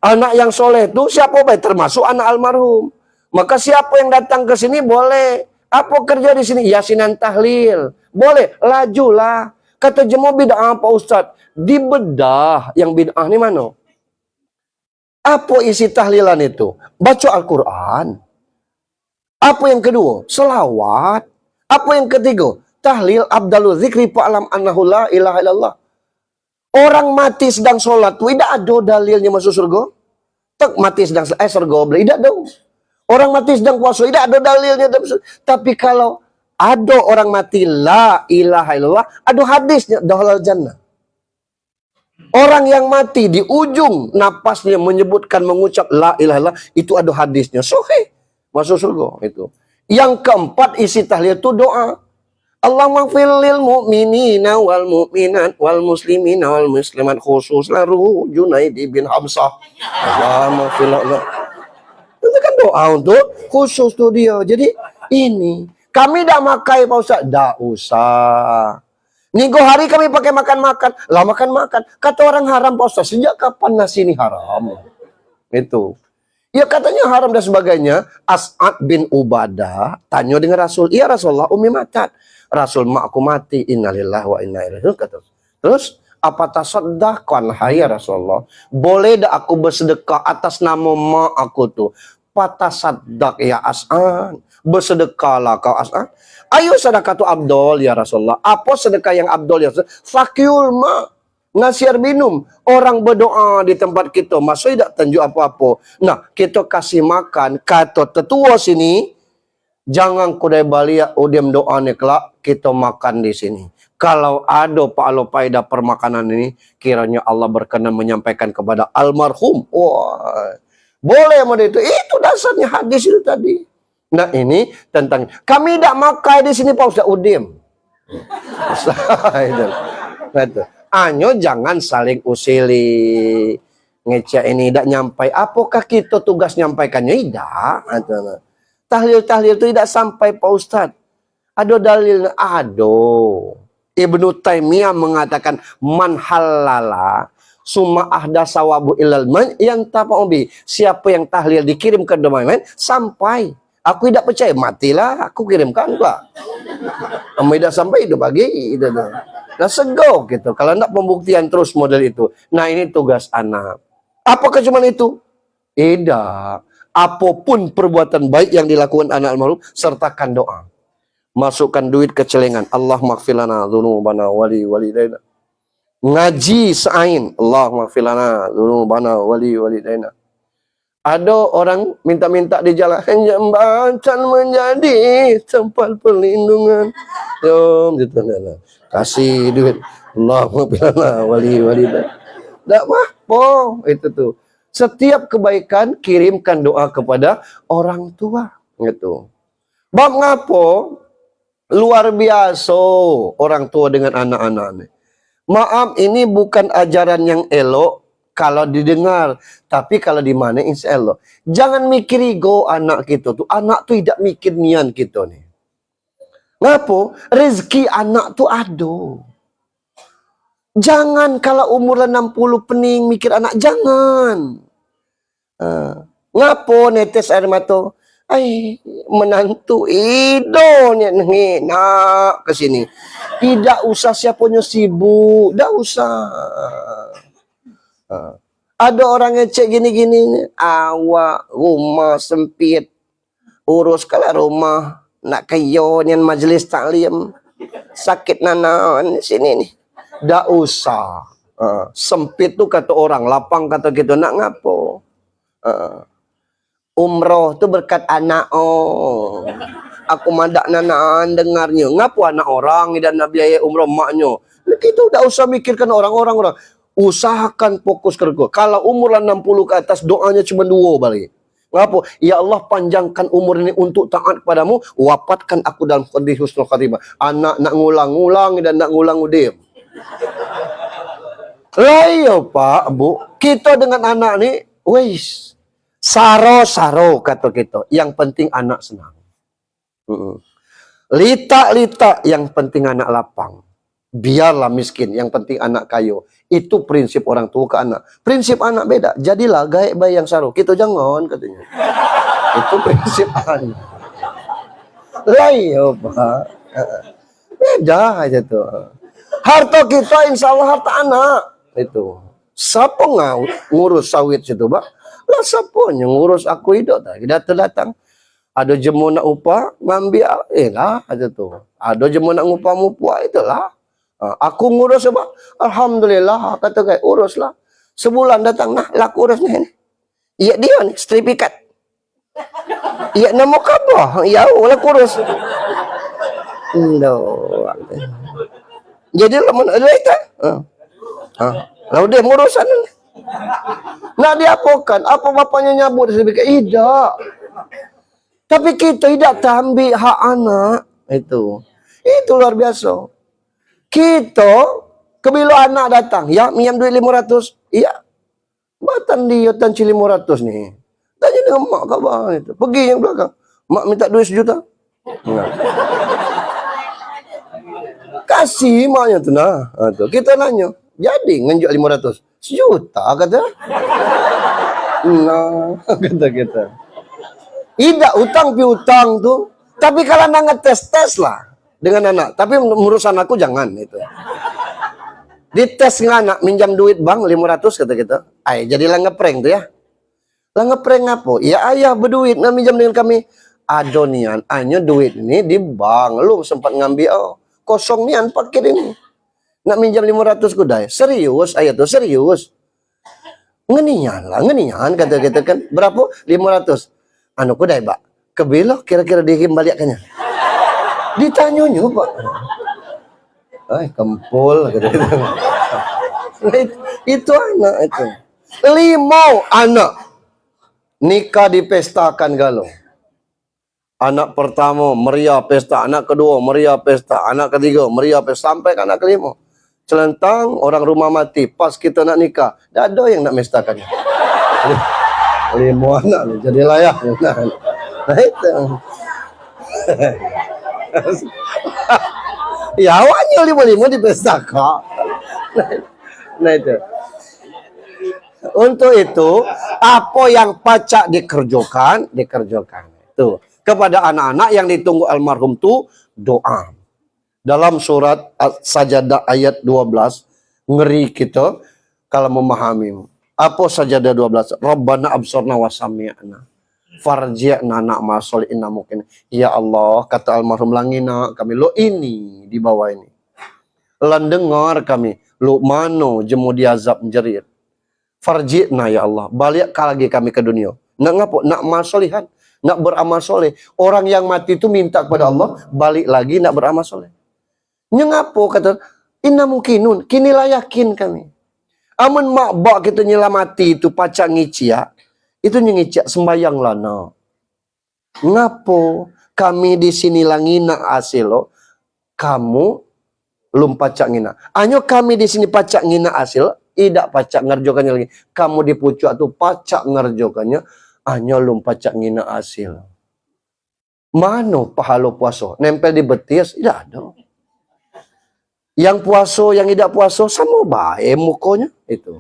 anak yang soleh itu siapa baik? Termasuk anak almarhum. Maka siapa yang datang ke sini boleh. Apa kerja di sini? Yasinan tahlil. Boleh, lajulah. Kata jemaah bid'ah Pak Ustaz. Dibedah yang bid'ah ni mana? Apa isi tahlilan itu? Baca Al-Quran. Apa yang kedua? Selawat. Apa yang ketiga? Tahlil abdalu zikri fa'alam annahu la ilaha illallah. Orang mati sedang sholat. Tidak ada dalilnya masuk surga. Tak mati sedang surga. Tidak ada. Orang mati sedang puasa, tidak ada dalilnya. Tapi kalau ada orang mati la ilaha illallah, ada hadisnya dakhalal jannah. Orang yang mati di ujung napasnya menyebutkan mengucap la ilaha illallah, itu ada hadisnya. Sahih, masuk surga itu. Yang keempat isi tahlil itu doa. Allahumma ighfir lil mu'minina wal mu'minat wal muslimina wal muslimat khusus laru Junaidi bin Hamzah. Allahumma ighfir lahu. Itu kan doa untuk khusus tuh dia. Jadi ini kami dah makai Pak Ustaz. Dah usah. Minggu hari kami pakai makan-makan. Lah makan-makan. Kata orang haram Pak Ustaz. Sejak kapan nasi ini haram? Itu. Ya katanya haram dan sebagainya. As'ad bin Ubadah tanya dengan Rasul. Iya Rasulullah umi matat. Rasul mak aku mati. Innalillahi wa inna ilaihi raji'un. Terus apa tasaddaqan ya Rasulullah? Boleh dah aku bersedekah atas nama mak aku tuh. Patasaddaq ya As'an. Bersedekahlah kau As'an. Ayo sedekah tu abdol ya Rasulullah. Apa sedekah yang abdol ya Rasulullah? Fakul ma. Ngasih air minum. Orang berdoa di tempat kita. Masih tidak tunjuk apa-apa. Nah, kita kasih makan. Kata tetua sini. Jangan kudai balik udem doa ni kelak. Kita makan di sini. Kalau ada pahala faedah permakanan ini, kiranya Allah berkenan menyampaikan kepada almarhum. Wah, boleh model itu. Itu dasarnya hadis itu tadi. Nah ini tentang kami tidak makai di sini Pak Ustaz udem. Anyo jangan saling usili. Ngecek ini tidak nyampai. Apakah kita tugas nyampaikannya? Tidak. Tahlil-tahlil itu tidak sampai Pak Ustaz. Ada dalilnya? Ada. Ibnu Taimiyah mengatakan man halala summa ahdasa wabu ilal man yang tapaubi. Siapa yang tahlil dikirim ke domain sampai. Aku tidak percaya, matilah. Aku kirimkan pula. Kamu tidak sampai itu bagi. Nah sego gitu. Kalau tidak pembuktian terus model itu. Nah ini tugas anak. Apakah cuma itu? Tidak. Apapun perbuatan baik yang dilakukan anak almarhum, sertakan doa. Masukkan duit ke celengan. Allahumma ighfir lana dzunubana wali walidaina. Ngaji sa'ain. Allahumma ighfir lana dzunubana wali walidaina. Ada orang minta-minta di jalan, jembatan menjadi tempat perlindungan. Jom, gitu. Kasih duit. Allahumma wali. Tak apa, itu tuh. Setiap kebaikan kirimkan doa kepada orang tua, gitu. Bab ngapo? Luar biasa orang tua dengan anak-anak. Maaf, ini bukan ajaran yang elok kalau didengar, tapi kalau di mana insya Allah. Jangan mikir ego anak kita tuh. Anak tuh tidak mikir nian kita nih. Ngapo? Rezeki anak tuh ada. Jangan kalau umur 60 pening mikir anak, jangan. Ngapo netes air mata? Ay, menantu idonya nak ke sini. Tidak usah siapanya sibuk, tidak usah. Ada orang ngecek gini-gini, awak rumah sempit, urus kalau rumah nak kayo nian majelis taklim, sakit nanan sini nih. Dak usah. Sempit tuh kata orang, lapang kata gitu, nak ngapo? Umroh tuh berkat anak. Aku madak nanan dengarnya. Ngapo anak orang dan nak biaya umroh maknya? Kita udah usah mikirkan orang. Usahakan fokus kerja. Kalau umur 60 ke atas, doanya cuma 2 balik. Ngapo? Ya Allah, panjangkan umur ini untuk taat kepadamu. Wafatkan aku dalam kondisi husnul khatimah. Anak nak ngulang-ngulang dan nak ngulang udim. Lah iya Pak, Bu. Kita dengan anak ni, wis. Saro-saro kata kita. Yang penting anak senang. Lita-lita, yang penting anak lapang. Biarlah miskin, yang penting anak kayu. Itu prinsip orang tua ke anak. Prinsip anak beda. Jadilah gaek bayi yang saru. Kita jangan katanya. Itu prinsip anak. Lah iya Pak. Beda aja tuh. Harta kita insya Allah harta anak. Itu. Siapa ngurus sawit situ Pak? Lah siapa yang ngurus aku hidup tadi datang. Ada jemu nak upah ngambil lah aja tuh. Ada jemu nak upah mupah itulah. Aku ngurus apa? Alhamdulillah kata guys, uruslah. Sebulan datang nah laku urus nih. Iya dia nih sertifikat. Iya nama kabah. Ya ulah kurus. Jadi lamun ada itu. Lalu dia ngurusan. Nah dia apakan? Apa bapaknya nyabut sertifikat? Tidak. Tapi kita tidak ambil hak anak itu. Itu luar biasa. Kita kebila anak datang, ya minjam duit 500. Iya. Batan dia tanci 500 nih. Tanya dengan mak kabar itu. Pergi yang belakang. Mak minta duit 1 juta. Nah. Kasih maknya tu nah. Tu. Kita nanya, jadi ngenjuk 500. 1 juta kata. Nah, kata kita. Tidak utang piutang tuh. Tapi kalau nak ngetes lah dengan anak. Tapi urusan aku jangan itu. Dites dengan anak minjam duit bang 500 kata kita. Ay, jadilah ngeprank tuh ya. Lah ngeprank apa? Ya ayah berduit nak minjam dengan kami. Adonian, hanya duit ini di bank. Lu sempat ngambil kosong nian pakai ini. Nak minjam 500 kudai. Serius ayah tuh serius. Ngenian kata kita kan. Berapa? 500. Anu kudai Pak. Kebelok kira-kira dikembalikannya. Ditanyanya Pak. Ay, kempul kata kita. Itu anak itu. 5 anak nikah dipestakan galau. Anak pertama meriah pesta, anak kedua meriah pesta, anak ketiga meriah pesta, sampai anak kelima. Celentang orang rumah mati, pas kita nak nikah, dah ada yang nak mestakannya. 5 anak ni jadi layak. Nah itu. Ya awaknya 5 dipestakan. Nah itu. Untuk itu, apa yang pacak dikerjakan. Tuh. Kepada anak-anak yang ditunggu almarhum tu doa. Dalam surat Sajadah ayat 12, ngeri kita kalau memahami. Apa Sajadah 12? Rabbana absorna wa sami'na farji'na na'mal sholihin mungkin. Ya Allah, kata almarhum langina kami lo ini di bawah ini. Lan dengar kami lo mano jemu diazab menjerit. Farji'na ya Allah, balik lagi kami ke dunia. Nak ngapo? Nak amal solihan, nak beramal soleh. Orang yang mati itu minta kepada Allah, balik lagi nak beramal soleh. Ngapo kata, inna mungkinun, kinilah yakin kami. Amun mak bak kita nyelamati itu pacak ngicia, itu nyengicak sembayang lana. Ngapo kami di sini langina asilo, kamu lum pacak ngina. Anyo kami di sini pacak ngina asil, tidak pacak ngerjokannya lagi. Kamu di pucuk tu pacak ngerjokannya, anyo lum pacak ngina asil. Mano pahalo puaso? Nempel di betis? Tidak ada. Yang puaso, yang tidak puaso, sama baik mukonya. Itu.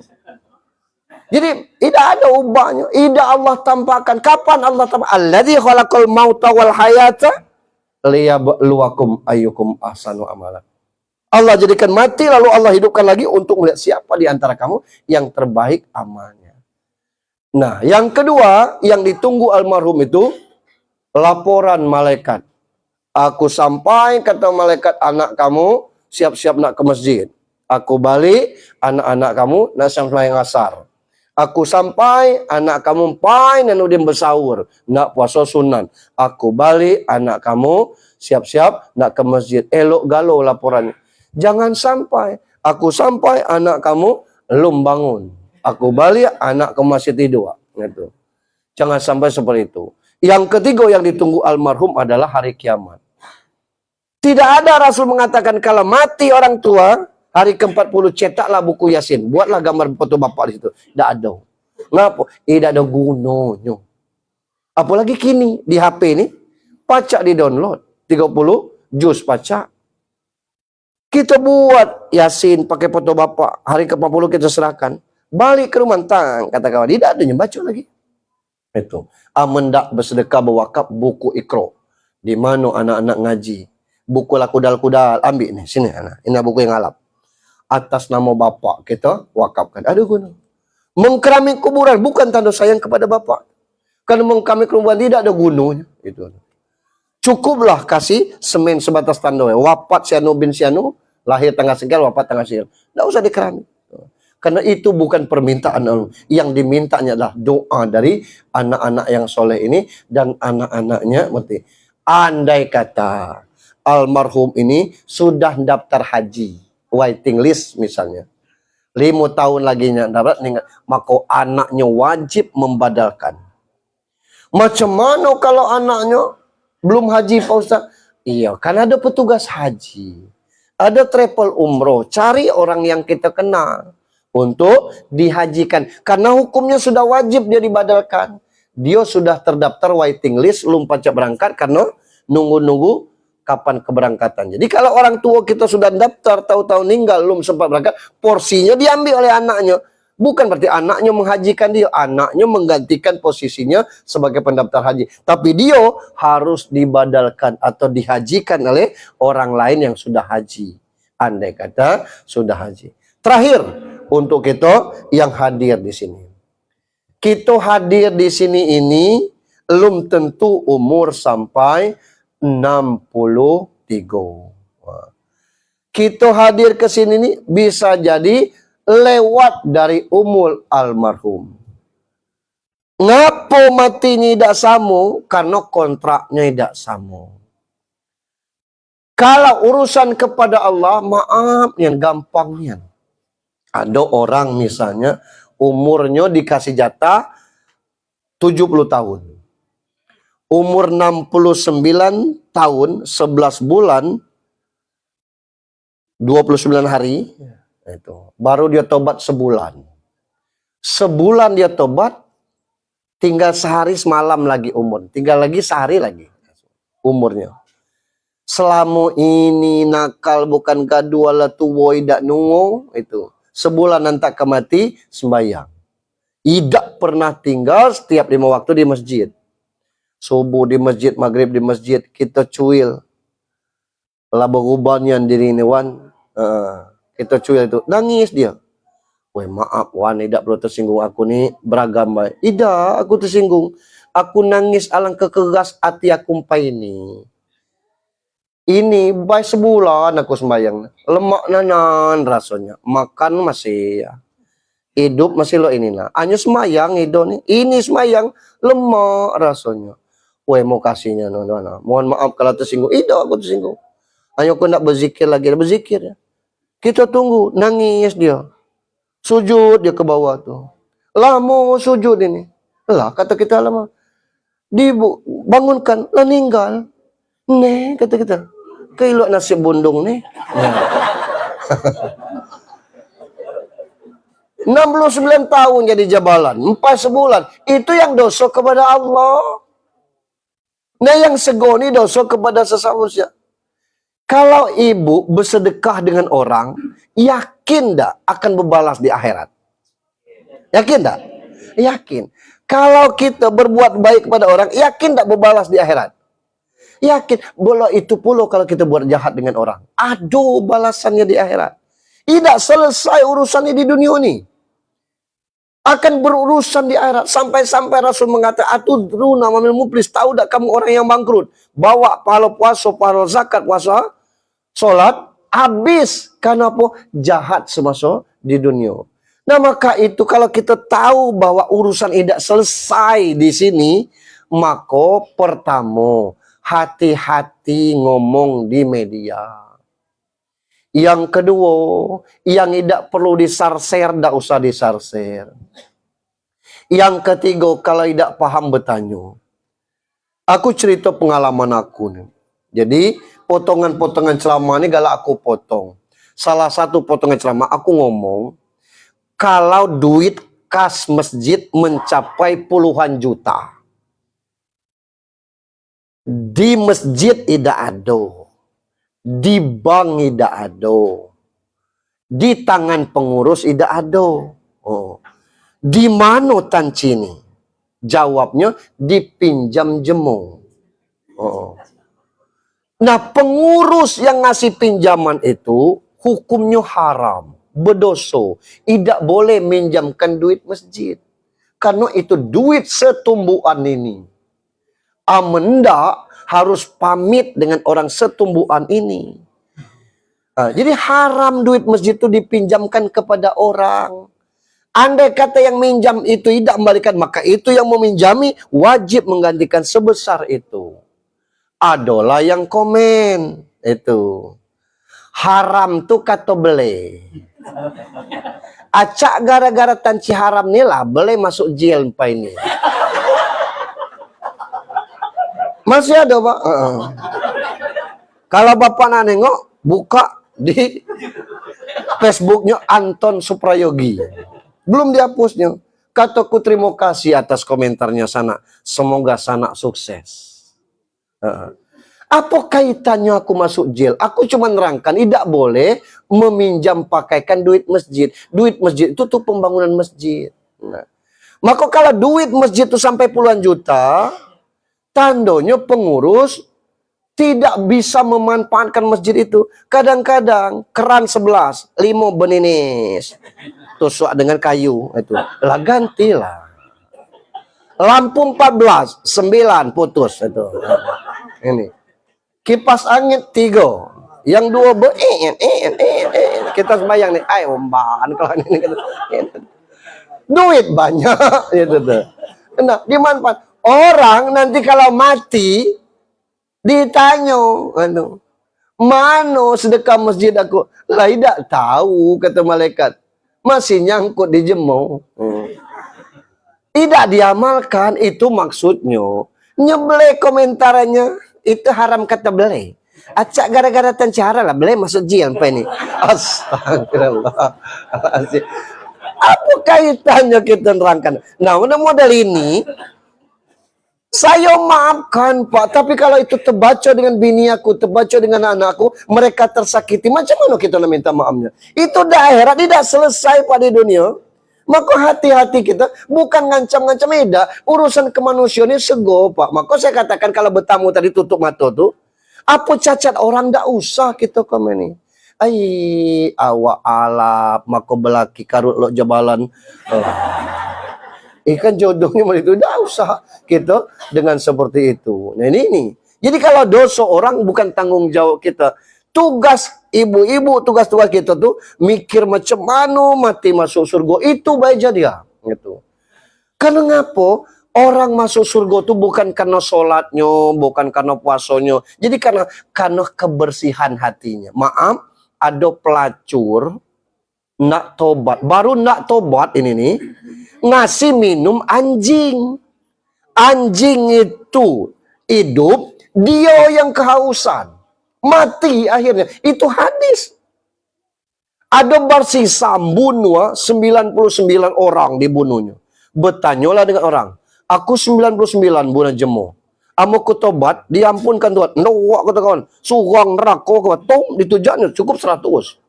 Jadi, tidak ada ubahnya. Tidak Allah tampakkan. Kapan Allah tampakkan? Alladzi khalaqal mauta wal hayata liyabluwakum ayyukum ahsanu amalan. Allah jadikan mati, lalu Allah hidupkan lagi untuk melihat siapa di antara kamu yang terbaik amalnya. Nah, yang kedua, yang ditunggu almarhum itu, laporan malaikat. Aku sampai, kata malaikat, anak kamu siap-siap nak ke masjid. Aku balik, anak-anak kamu nak sembahyang asar. Aku sampai, anak kamu pai dan udah bersaur, nak puasa sunan. Aku balik, anak kamu siap-siap nak ke masjid. Elok galau laporannya. Jangan sampai, aku sampai, anak kamu belum bangun. Aku balik, anak kamu masih tidur. Gitu. Jangan sampai seperti itu. Yang ketiga yang ditunggu almarhum adalah hari kiamat. Tidak ada Rasul mengatakan kalau mati orang tua, hari ke-40 cetaklah buku Yasin. Buatlah gambar foto bapak di situ. Tidak ada. Kenapa? Tidak ada gunanya. Apalagi kini di HP ini, pacak di download. 30 juz pacak. Kita buat Yasin pakai foto bapak. Hari ke-40 kita serahkan. Balik ke rumah tang, kata kawan. Tidak ada yang baca lagi. Itu. Amendak bersedekah berwakaf buku Iqra. Di mana anak-anak ngaji. Buku lakudal-kudal. Ambil nih, sini anak. Ini buku yang alap. Atas nama bapak kita wakafkan. Ada guna. Mengkeramik kuburan bukan tanda sayang kepada bapak. Karena mengkeramik kuburan tidak ada gunanya. Itu. Cukuplah kasih semen sebatas tanda. Wafat Sianu bin Sianu. Lahir tanggal sekian, wafat tanggal sekian. Tidak usah dikeramik. Karena itu bukan permintaan Allah. Yang dimintanya adalah doa dari anak-anak yang soleh ini. Dan anak-anaknya. Andai kata almarhum ini sudah daftar haji. Waiting list misalnya. 5 tahun lagi dapat. Maka anaknya wajib membadalkan. Macam mana kalau anaknya belum haji Pak Ustaz? Iya, kan ada petugas haji. Ada travel umroh. Cari orang yang kita kenal. Untuk dihajikan. Karena hukumnya sudah wajib dia dibadalkan. Dia sudah terdaftar waiting list. Belum pacak berangkat. Karena nunggu-nunggu kapan keberangkatan. Jadi kalau orang tua kita sudah daftar. Tahu-tahu meninggal. Belum sempat berangkat. Porsinya diambil oleh anaknya. Bukan berarti anaknya menghajikan dia. Anaknya menggantikan posisinya sebagai pendaftar haji. Tapi dia harus dibadalkan atau dihajikan oleh orang lain yang sudah haji. Andai kata sudah haji. Terakhir untuk kita yang hadir di sini. Kita hadir di sini ini belum tentu umur sampai 63. Kita hadir ke sini ini bisa jadi lewat dari umur almarhum. Ngapo matinya tidak sama? Karena kontraknya tidak sama. Kalau urusan kepada Allah, maaf yang gampangnya. Ada orang misalnya umurnya dikasih jatah 70 tahun. Umur 69 tahun, 11 bulan, 29 hari. Itu. Baru dia tobat sebulan. Sebulan dia tobat, tinggal sehari semalam lagi umur. Tinggal lagi sehari lagi umurnya. Selama ini nakal bukan kadua lah tuwo idak nungo. Itu. Sebulan nanti kemati sembahyang. Tidak pernah tinggal setiap 5 waktu di masjid. Subuh di masjid, maghrib di masjid. Kita cuil. Lah berubannya diri ini wan. Kita cuil itu. Nangis dia. Weh maaf wan, tidak perlu tersinggung aku nih beragam baik. Tidak, aku tersinggung. Aku nangis alangkah keras hati aku ini. Ini baik sebulan aku sembahyang. Lemak nanan rasanya. Makan masih ya. Hidup masih lo ini nah. Anyo semayang itu nih. Ini semayang lemah rasanya. Weh mau kasihnya nah. Mohon maaf kalau tersinggung. Itu aku tersinggung. Anyo aku nak berzikir lagi, berzikir ya. Kita tunggu, nangis dia. Sujud dia ke bawah tuh. Lama sujud ini. Lah kata kita lama. Dibangunkan, lah meninggal. Nih kata kita. Kayak nasib bundung nih. Nah. 69 tahun jadi jabalan, 4 sebulan. Itu yang dosa kepada Allah. Nah yang segoni dosa kepada sesama manusia. Kalau ibu bersedekah dengan orang, yakin tak akan berbalas di akhirat? Yakin tak? Yakin. Kalau kita berbuat baik kepada orang, yakin tak berbalas di akhirat? Yakin. Bola itu pula kalau kita buat jahat dengan orang. Aduh balasannya di akhirat. Tidak selesai urusannya di dunia ini. Akan berurusan di akhirat. Sampai-sampai Rasul mengatakan, atudruna mamil muflis, tahu tak kamu orang yang bangkrut? Bawa pahala puasa, pahala zakat, puasa, sholat, habis. Karena apa? Jahat semasa di dunia. Nah maka itu kalau kita tahu bahwa urusan tidak selesai di sini, maka pertama, hati-hati ngomong di media. Yang kedua, yang tidak perlu disarser, tidak usah disarser. Yang ketiga, kalau tidak paham bertanya. Aku cerita pengalaman aku nih. Jadi, potongan-potongan ceramah ini galak aku potong. Salah satu potongan ceramah aku ngomong, kalau duit kas masjid mencapai puluhan juta. Di masjid tidak ada. Di bank tidak ada. Di tangan pengurus tidak ada. Oh. Di mana tancini? Jawabnya dipinjam jemu. Oh. Nah pengurus yang ngasih pinjaman itu hukumnya haram. Berdosa. Tidak boleh minjamkan duit masjid. Karena itu duit setumbuhan ini. Amenda harus pamit dengan orang setumbuhan ini. Jadi haram duit masjid itu dipinjamkan kepada orang. Andai kata yang minjam itu tidak kembalikan, maka itu yang meminjami wajib menggantikan sebesar itu. Adalah yang komen itu. Haram tuh kata beli. Acak gara-gara tanci haram nih lah, beli masuk jail apa ini. Masih ada Pak. Kalau Bapak nak nengok, buka di Facebooknya Anton Suprayogi. Belum dihapusnya. Kataku terima kasih atas komentarnya sana. Semoga sana sukses. Apa kaitannya aku masuk jail? Aku cuma nerangkan, tidak boleh meminjam pakaikan duit masjid. Duit masjid itu tuh pembangunan masjid. Nah. Maka kalau duit masjid itu sampai puluhan juta, tandanya pengurus tidak bisa memanfaatkan masjid itu. Kadang-kadang keran 11, 5 beninis. Tusuk dengan kayu. Itu. Lah gantilah. Lampu 14, 9 putus. Itu. Ini. Kipas angin 3. Yang 2 kita sembayang nih. Ay, ombaan kalau ini. Duit banyak. Itu tuh. Nah, dimanfaat. Orang nanti kalau mati ditanya, mana sedekah masjid aku? Lah tidak tahu kata malaikat. Masih nyangkut di jemu. Tidak diamalkan itu maksudnya. Nyebleh komentarnya itu haram kata beli. Acak gara-gara tancara lah beli masuk jian apa ini? Astagfirullah. Apa kaitannya kita nerangkan? Nah, model ini saya maafkan Pak, tapi kalau itu terbaca dengan bini aku, terbaca dengan anakku, mereka tersakiti, macam mana kita nak minta maafnya? Itu daerah tidak selesai Pak di dunia. Maka hati-hati kita, bukan ngancam-ngancam eda, urusan kemanusiaan ini sego Pak. Maka saya katakan kalau bertamu tadi tutup mata tuh, apa cacat orang tidak usah kita komen ini. Ai awak alap, maka belaki karut lo jabalan. Ikan jodohnya itu tidak usah kita dengan seperti itu. Nah ini. Jadi kalau dosa orang bukan tanggung jawab kita. Tugas Ibu-ibu tugas-tugas kita tuh mikir macam mana mati masuk surga. Itu baik jadi gitu. Karena ngapo? Orang masuk surga tuh bukan karena sholatnya, bukan karena puasanya. Jadi karena kebersihan hatinya. Maaf, ada pelacur nak tobat. Baru nak tobat ini nih, ngasih minum anjing. Anjing itu hidup, dia yang kehausan. Mati akhirnya. Itu hadis. Ada bersisa bunuh 99 orang dibunuhnya. Bertanyalah dengan orang. Aku 99 bunuh jemu. Amo ku tobat, diampunkan Tuhan. Nawak kata kawan. Surang neraka kawan. Tong ditujaknya cukup 100.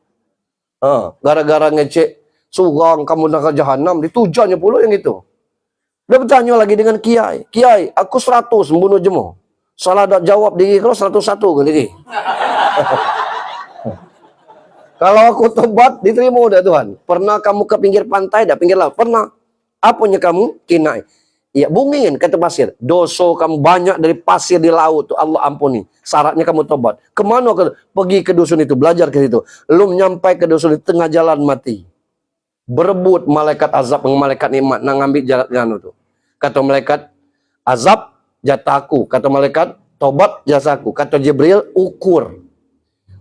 Gara-gara ngecek surang kamu nak ke jahanam, ditujaknya pula yang itu. Dia bertanya lagi dengan kiai. Kiai, aku 100 bunuh jemu. Salah tak jawab diri kalau 101 kan diri. Kalau aku tobat, diterima udah Tuhan. Pernah kamu ke pinggir pantai, dah pinggir laut? Pernah. Apanya kamu? Kinai. Ya, bungingin, kata pasir. Dosa kamu banyak dari pasir di laut. Tuh Allah ampuni. Syaratnya kamu tobat. Kemana? Pergi ke dusun itu, belajar ke situ. Lu nyampai ke dusun itu, tengah jalan mati. Berebut malaikat azab dengan malaikat nikmat. Nak ngambil jalan itu. Kata malaikat azab, jatahku. Kata malaikat tobat, jasaku. Kata Jibril, ukur.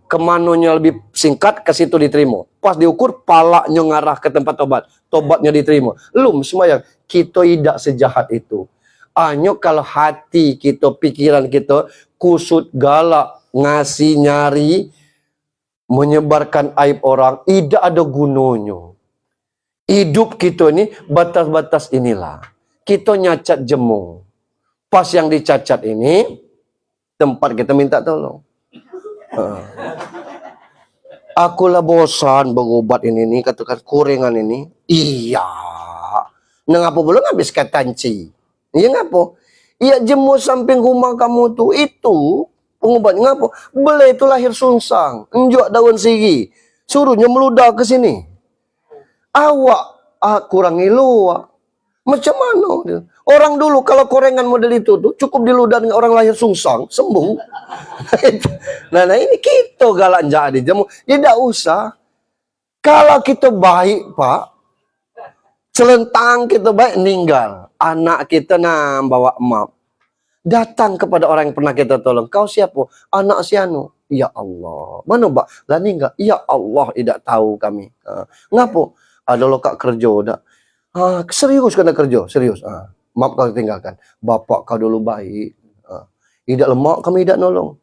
Kemananya lebih singkat, ke situ diterima. Pas diukur, palaknya ngarah ke tempat tobat. Tobatnya diterima. Lum semayang. Kita tidak sejahat itu. Hanya kalau hati kita, pikiran kita, kusut, galak, ngasih, nyari, menyebarkan aib orang, tidak ada gunanya. Hidup kita ini, batas-batas inilah. Kita nyacat jemu. Pas yang dicacat ini, tempat kita minta tolong. Akulah bosan berobat ini katakan kurengan ini. Iya. Ngapa belum habis katanci? Iya ngapa? Iya jemu samping rumah kamu tuh itu pengobat ngapa? Beli itu lahir sungsang, enjok daun siri, suruhnya meludah ke sini. Awak kurang ilu. Macam mana? Orang dulu kalau korengan model itu tuh cukup diludah dengan orang lahir sungsang, sembuh. Nah ini kita galak jadi jamu. Ya tidak usah. Kalau kita baik, Pak, celentang kita baik, meninggal. Anak kita bawa map. Datang kepada orang yang pernah kita tolong. Kau siapa? Anak si anu. Ya Allah. Mana, Pak? Lah meninggal. Ya Allah, tidak tahu kami. Ngapo? Ada lokak kerja dah. Serius kena kerja, serius. Maaf kau tinggalkan. Bapak kau dulu baik. Tidak lemak, kami tidak nolong.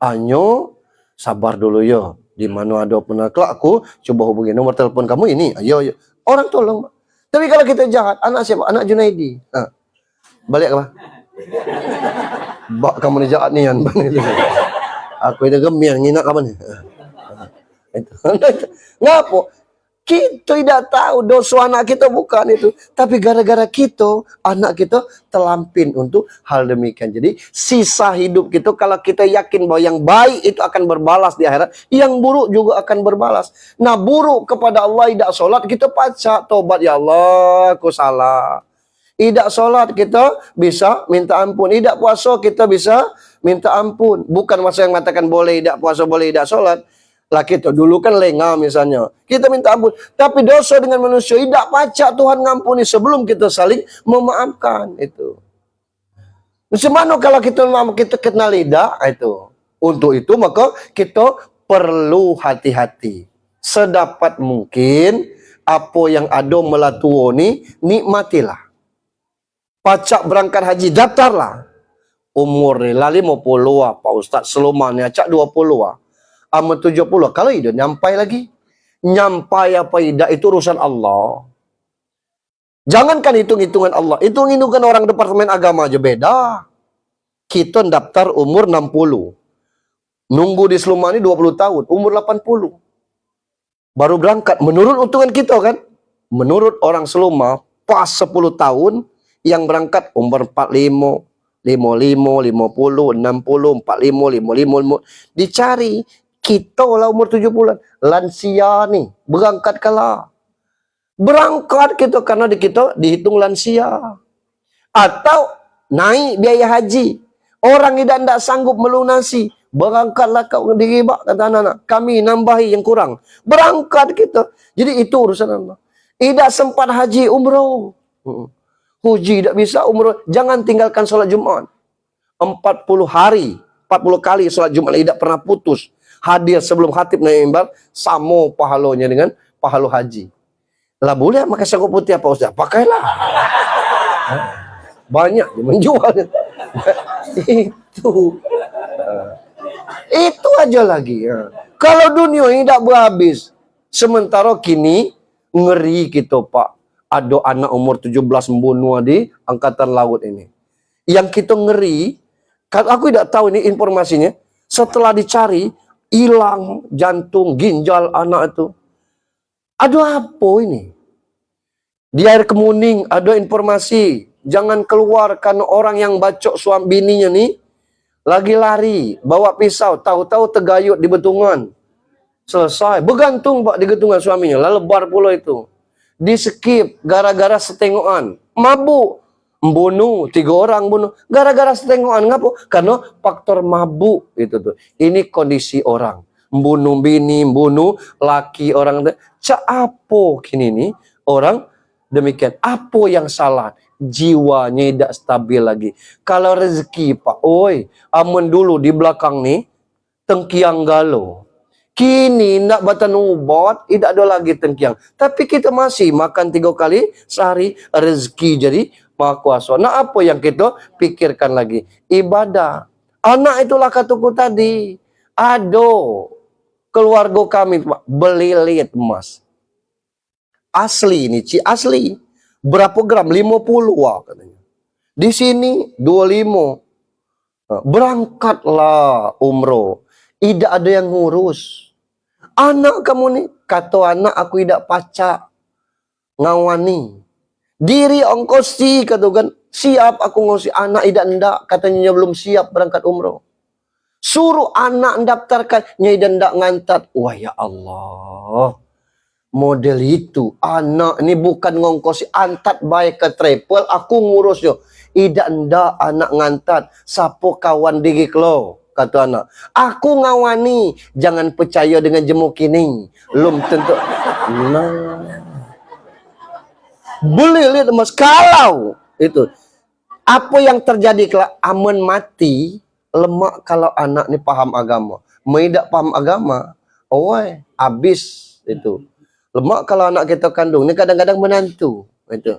Anyo, sabar dulu ya. Di mana ada pernah kelak aku, coba hubungi nomor telepon kamu ini. Ayo. Orang tolong. Tapi kalau kita jahat, anak siapa? Anak Junaidi. Balik apa? Bak kamu ni jahat ni kan. Aku ini gemian, nginak apa ni? Ngapo? Kita tidak tahu dosa anak kita bukan itu. Tapi gara-gara kita, anak kita telampin untuk hal demikian. Jadi sisa hidup kita, kalau kita yakin bahwa yang baik itu akan berbalas di akhirat, yang buruk juga akan berbalas. Nah buruk kepada Allah tidak sholat, kita pacak tobat. Ya Allah, aku salah. Tidak sholat kita bisa minta ampun. Tidak puasa kita bisa minta ampun. Bukan masa yang mengatakan boleh tidak puasa, boleh tidak sholat. Lah kita dulu kan lengah misalnya. Kita minta ampun. Tapi dosa dengan manusia tidak pacak Tuhan ngampuni sebelum kita saling memaafkan. Itu. Bagaimana kalau kita kenal lidah? Itu. Untuk itu maka kita perlu hati-hati. Sedapat mungkin apa yang ada melatuo ni nikmatilah. Pacak berangkat haji, daftarlah. Umur ni lah 50 Pak Ustaz. Selumannya cak 20 Ama 70. Kalau tidak nyampai lagi. Nyampai apa tidak itu urusan Allah. Jangankan hitung-hitungan Allah. Hitung-hitungan orang departemen agama aja beda. Kita daftar umur 60. Nunggu di Selumani 20 tahun. Umur 80. Baru berangkat. Menurut hitungan kita kan. Menurut orang Seluma. Pas 10 tahun. Yang berangkat umur 45. 55, 50, 60, 45, 55. Dicari. Kita lah umur 7 bulan. Lansia nih. Berangkat kalah. Berangkat kita karena kita dihitung lansia. Atau naik biaya haji. Orang tidak sanggup melunasi. Berangkatlah kau diribak, kata anak-anak. Kami nambahi yang kurang. Berangkat kita. Jadi itu urusan Allah. Tidak sempat haji umroh. Haji tak bisa umroh. Jangan tinggalkan solat Jumat. 40 hari. 40 kali solat Jumat. Tidak pernah putus. Hadir sebelum khatib naik mimbar. Sama pahalanya dengan pahala haji. Lah boleh pakai sarung putih apa Ustaz? Pakailah. Banyak dia menjual. Itu aja lagi. Kalau dunia ini tak berhabis. Sementara kini ngeri kita Pak. Ada anak umur 17 membunuh di angkatan laut ini. Yang kita ngeri, aku tidak tahu ini informasinya. Setelah dicari, hilang jantung, ginjal anak itu. Ada apa ini? Di air kemuning ada informasi. Jangan keluar karena orang yang bacok suami bininya nih lagi lari, bawa pisau, tahu-tahu tergayut di betungan. Selesai, bergantung Pak di gantungan suaminya, lalu lebar pula itu. Di skip gara-gara setengokan, mabuk, bunuh 3 orang bunuh gara-gara setengokan. Ngapa? Karena faktor mabuk itu tuh. Ini kondisi orang, bunuh bini, bunuh laki orang. Cak apa kini nih orang demikian? Apa yang salah? Jiwanya tidak stabil lagi. Kalau rezeki Pak, oi, amun dulu di belakang nih tengkiang galau. Kini nak batan ubat, tidak ada lagi tengkiang. Tapi kita masih makan 3 kali sehari, rezeki jadi maha kuasa. Nah apa yang kita pikirkan lagi? Ibadah. Anak itulah kataku tadi. Aduh, keluarga kami Pak, belilit emas. Asli ini, asli. Berapa gram? 50 wah katanya. Di sini 25. Berangkatlah umroh. Tidak ada yang ngurus. Anak kamu nih, kata anak aku tidak pacak. Ngawani. Diri ongkosi kata kan, siap aku ngosi. Anak tidak ndak, katanya belum siap berangkat umroh. Suruh anak daftarkan, nyai dan ndak ngantat. Wah ya Allah. Model itu, anak ini bukan ngongkosi, antat baik ke travel, aku ngurusnya. Tidak ndak anak ngantat, sapo kawan diri lo, kata anak. Aku ngawani, jangan percaya dengan jemuk ini. Belum tentu. Nah. Boleh lihat mas, kalau itu. Apa yang terjadi kalau aman mati, lemak kalau anak ini paham agama. Tidak paham agama, oi, habis itu. Lemak kalau anak kita kandung ni kadang-kadang menantu itu.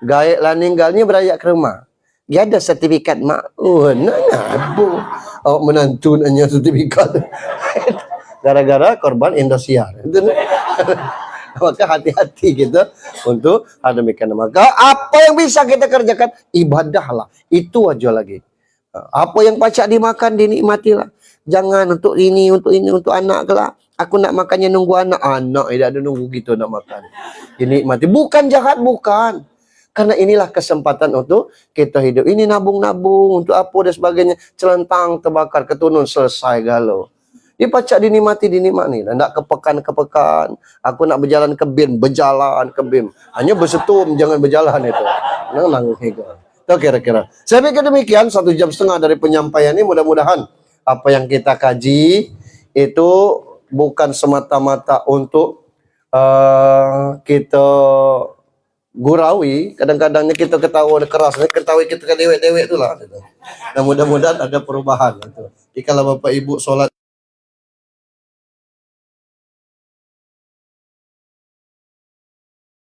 Gaik lah ninggalnya berayak ke rumah. Dia ada sertifikat mak. Oh, abu. Awak menantu nanya sertifikat. Gara-gara korban Indosiar. Maka hati-hati kita untuk demikian. Maka apa yang bisa kita kerjakan? Ibadahlah. Itu aja lagi. Apa yang pacak dimakan dinikmatilah. Jangan untuk ini, untuk anak kelak. Aku nak makannya nunggu anak tidak ada nunggu gitu nak makan. Dinikmati. Bukan jahat, bukan. Karena inilah kesempatan untuk kita hidup. Ini nabung-nabung untuk apa dan sebagainya. Celentang terbakar, ketunun, selesai galau. Dia pacak dinikmati. Tidak kepekan-kepekan. Aku nak berjalan ke BIM, berjalan ke BIM. Hanya bersetum, jangan berjalan itu. Nang itu kira-kira. Saya pikir demikian, 1,5 jam dari penyampaian ini. Mudah-mudahan apa yang kita kaji itu bukan semata-mata untuk kita guraui. Kadang-kadangnya kita ketawa keras, ketawa kita ke dewek-dewek itulah. Nah, mudah-mudahan ada perubahan. Jadi kalau Bapak Ibu sholat